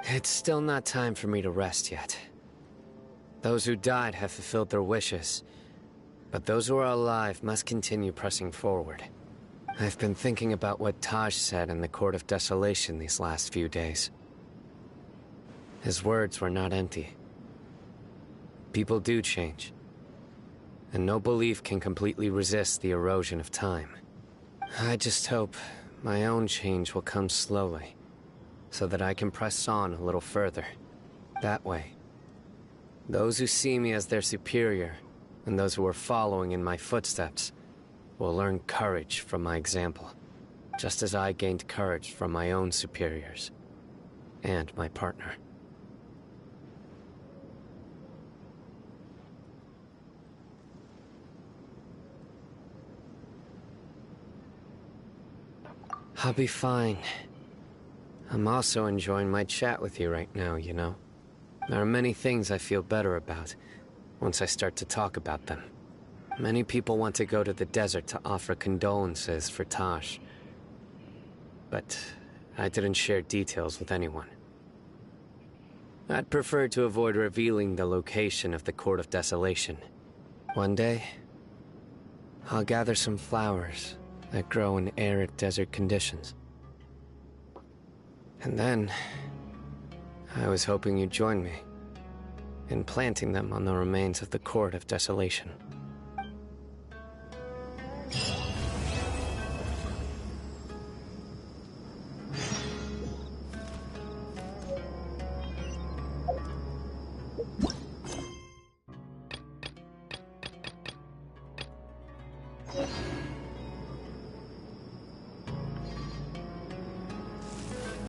It's still not time for me to rest yet. Those who died have fulfilled their wishes, but those who are alive must continue pressing forward. I've been thinking about what Taj said in the Court of Desolation these last few days. His words were not empty. People do change, and no belief can completely resist the erosion of time. I just hope my own change will come slowly, so that I can press on a little further. That way, those who see me as their superior, and those who are following in my footsteps, will learn courage from my example, just as I gained courage from my own superiors, and my partner. I'll be fine. I'm also enjoying my chat with you right now, you know. There are many things I feel better about once I start to talk about them. Many people want to go to the desert to offer condolences for Taj. But I didn't share details with anyone. I'd prefer to avoid revealing the location of the Court of Desolation. One day, I'll gather some flowers that grow in arid desert conditions. And then, I was hoping you'd join me in planting them on the remains of the Court of Desolation.